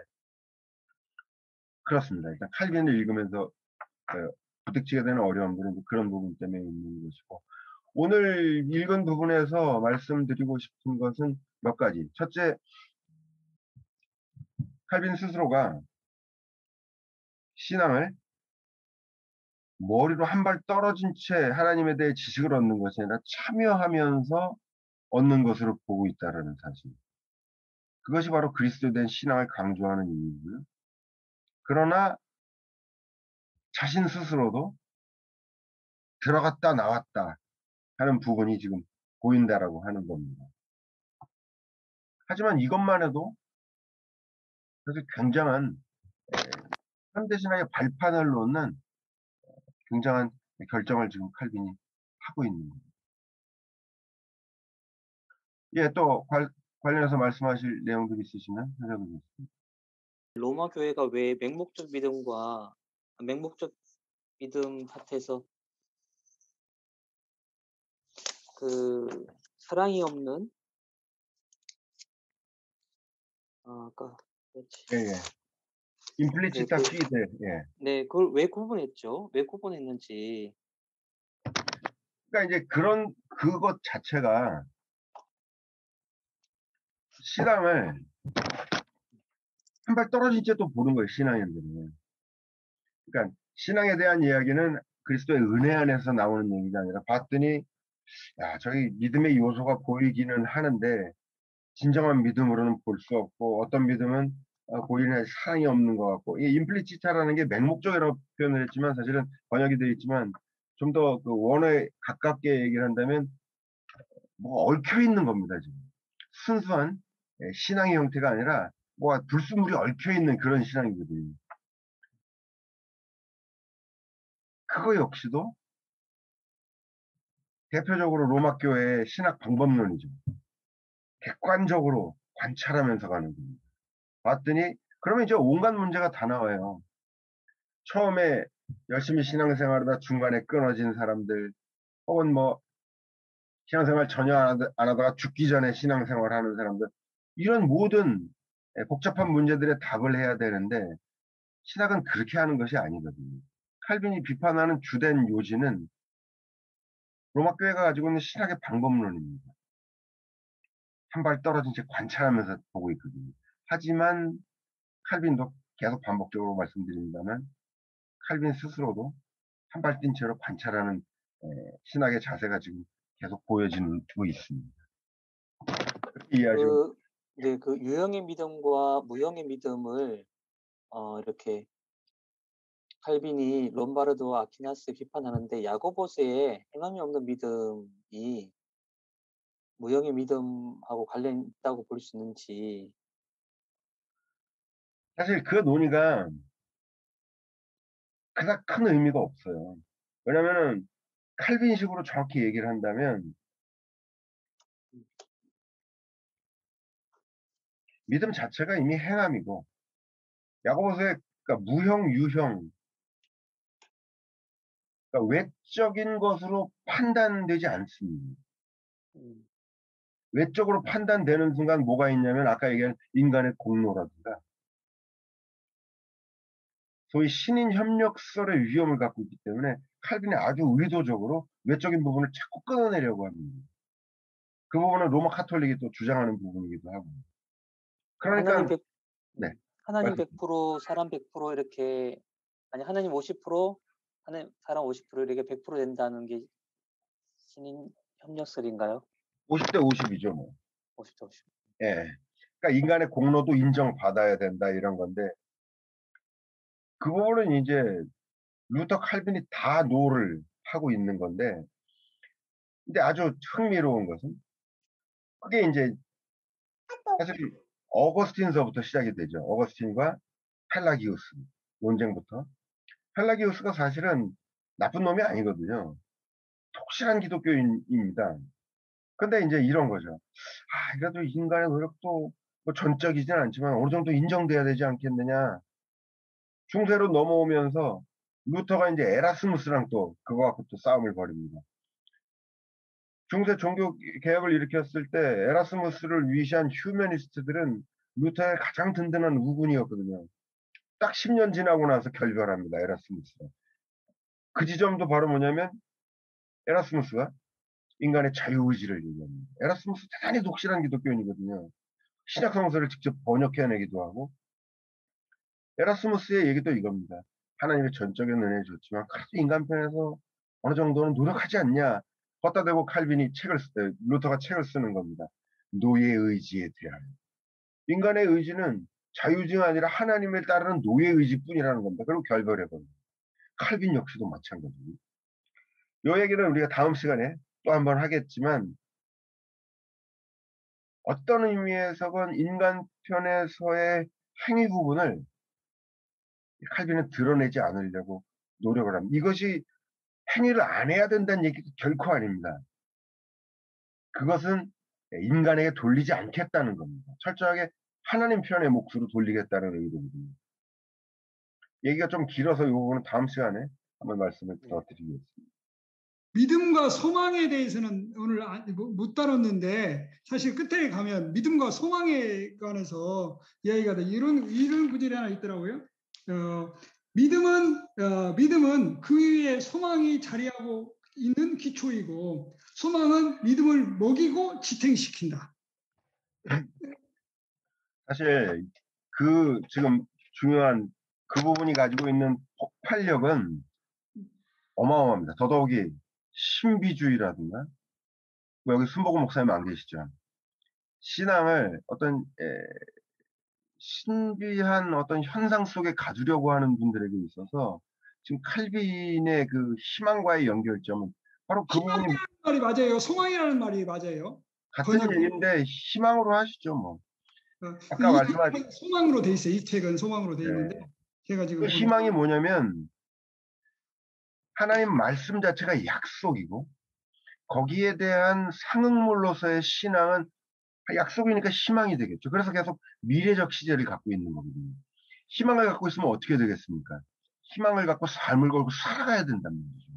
그렇습니다. 일단 칼빈을 읽으면서 부딪히게 되는 어려움들은 이제 그런 부분 때문에 있는 것이고, 오늘 읽은 부분에서 말씀드리고 싶은 것은 몇 가지. 첫째, 칼빈 스스로가 신앙을 머리로 한 발 떨어진 채 하나님에 대해 지식을 얻는 것이 아니라 참여하면서 얻는 것으로 보고 있다는 사실. 그것이 바로 그리스도에 대한 신앙을 강조하는 의미고요. 그러나 자신 스스로도 들어갔다 나왔다 하는 부분이 지금 보인다라고 하는 겁니다. 하지만 이것만 해도 그래서 굉장한 현대신학의 발판을 놓는 굉장한 결정을 지금 칼빈이 하고 있는 겁니다. 예, 또 관련해서 말씀하실 내용들이 있으시면 찾아보겠습니다. 로마 교회가 왜 맹목적 믿음 탓해서 그 사랑이 없는 아까 그렇지. 예. 임플리치타 그- 피데. 예. 네, 그걸 왜 구분했죠? 왜 구분했는지. 그러니까 이제 그것 자체가 신앙을 한 발 떨어진 채 또 보는 거예요, 신앙인들은. 그러니까 신앙에 대한 이야기는 그리스도의 은혜 안에서 나오는 얘기가 아니라, 봤더니 저기 믿음의 요소가 보이기는 하는데 진정한 믿음으로는 볼 수 없고, 어떤 믿음은 보이는 사랑이 없는 것 같고, 이 임플리치타라는 게 맹목적이라고 표현을 했지만 사실은 번역이 되어 있지만 좀 더 그 원어에 가깝게 얘기를 한다면 뭐 얽혀 있는 겁니다. 지금 순수한 신앙의 형태가 아니라 뭐 불순물이 얽혀 있는 그런 신앙이거든요. 그거 역시도 대표적으로 로마 교회의 신학 방법론이죠. 객관적으로 관찰하면서 가는 겁니다. 봤더니 그러면 이제 온갖 문제가 다 나와요. 처음에 열심히 신앙생활하다 중간에 끊어진 사람들, 혹은 뭐 신앙생활 전혀 안 하다가 죽기 전에 신앙생활하는 사람들, 이런 모든 복잡한 문제들의 답을 해야 되는데 신학은 그렇게 하는 것이 아니거든요. 칼빈이 비판하는 주된 요지는 로마 교회가 가지고 있는 신학의 방법론입니다. 한 발 떨어진 채 관찰하면서 보고 있거든요. 하지만 칼빈도 계속 반복적으로 말씀드립니다만, 칼빈 스스로도 한 발 뛴 채로 관찰하는 신학의 자세가 지금 계속 보여지고 있습니다. 그렇게 이해하시면. 그 유형의 믿음과 무형의 믿음을 이렇게 칼빈이 롬바르도와 아퀴나스 비판하는데, 야고보서의 행함이 없는 믿음이 무형의 믿음하고 관련 있다고 볼 수 있는지. 사실 그 논의가 그닥 큰 의미가 없어요. 왜냐면은 칼빈식으로 정확히 얘기를 한다면 믿음 자체가 이미 행함이고, 야고보서의 그러니까 무형, 유형, 그러니까 외적인 것으로 판단되지 않습니다. 외적으로 판단되는 순간 뭐가 있냐면 아까 얘기한 인간의 공로라든가 소위 신인 협력설의 위험을 갖고 있기 때문에 칼빈이 아주 의도적으로 외적인 부분을 자꾸 끊어내려고 합니다. 그 부분은 로마 카톨릭이 또 주장하는 부분이기도 하고. 하나님 그러니까 100, 네, 하나님 말씀. 100%, 사람 100% 이렇게 아니 하나님 50%, 하나님 사람 50% 이렇게 100% 된다는 게 신인 협력설인가요? 50대 50이죠, 뭐. 50대 50. 예. 그러니까 인간의 공로도 인정받아야 된다 이런 건데 그 부분은 이제 루터 칼빈이 다 노를 하고 있는 건데 근데 아주 흥미로운 것은 그게 이제 사실 어거스틴서부터 시작이 되죠. 어거스틴과 펠라기우스 논쟁부터. 펠라기우스가 사실은 나쁜 놈이 아니거든요. 독실한 기독교인입니다. 근데 이제 이런 거죠. 아, 그래도 인간의 노력도 뭐 전적이진 않지만 어느 정도 인정돼야 되지 않겠느냐. 중세로 넘어오면서 루터가 이제 에라스무스랑 또 그거 갖고 또 싸움을 벌입니다. 중세 종교 개혁을 일으켰을 때 에라스무스를 위시한 휴머니스트들은 루터의 가장 든든한 우군이었거든요. 딱 10년 지나고 나서 결별합니다. 에라스무스가. 그 지점도 바로 뭐냐면 에라스무스가 인간의 자유의지를 얘기합니다. 에라스무스 대단히 독실한 기독교인이거든요. 신약 성서를 직접 번역해내기도 하고 에라스무스의 얘기도 이겁니다. 하나님의 전적인 은혜를 줬지만 그래도 인간 편에서 어느 정도는 노력하지 않냐. 걷다 대고 칼빈이 루터가 책을 쓰는 겁니다. 노예의 의지에 대하여. 인간의 의지는 자유의지가 아니라 하나님을 따르는 노예의 의지뿐이라는 겁니다. 그리고 결별해버립니다. 칼빈 역시도 마찬가지고. 이 얘기는 우리가 다음 시간에 또 한 번 하겠지만 어떤 의미에서건 인간 편에서의 행위 부분을 칼빈은 드러내지 않으려고 노력을 합니다. 이것이 행위를 안 해야 된다는 얘기도 결코 아닙니다. 그것은 인간에게 돌리지 않겠다는 겁니다. 철저하게 하나님 편의 몫으로 돌리겠다는 의도거든요. 얘기가 좀 길어서 이 부분은 다음 시간에 한번 말씀을 더 드리겠습니다. 믿음과 소망에 대해서는 오늘 못 다뤘는데 사실 끝에 가면 믿음과 소망에 관해서 이야기가 돼. 이런 구절이 하나 있더라고요. 믿음은 그 위에 소망이 자리하고 있는 기초이고 소망은 믿음을 먹이고 지탱시킨다. 사실 그 지금 중요한 그 부분이 가지고 있는 폭발력은 어마어마합니다. 더더욱이 신비주의라든가 뭐 여기 순복음 목사님 안 계시죠? 신앙을 어떤 신비한 어떤 현상 속에 가두려고 하는 분들에게 있어서 지금 칼빈의 그 희망과의 연결점은 바로 그 부분이 희망이라는 말이 맞아요. 소망이라는 말이 맞아요. 같은 번역. 얘기인데 희망으로 하시죠, 뭐. 아까 이 말씀하신 책은 소망으로 돼 있어요. 이 책은 소망으로 돼 있는데 네. 제가 그 지금 희망이 뭐냐면 하나님 말씀 자체가 약속이고 거기에 대한 상응물로서의 신앙은 약속이니까 희망이 되겠죠. 그래서 계속 미래적 시제를 갖고 있는 거거든요. 희망을 갖고 있으면 어떻게 되겠습니까? 희망을 갖고 삶을 걸고 살아가야 된다는 거죠.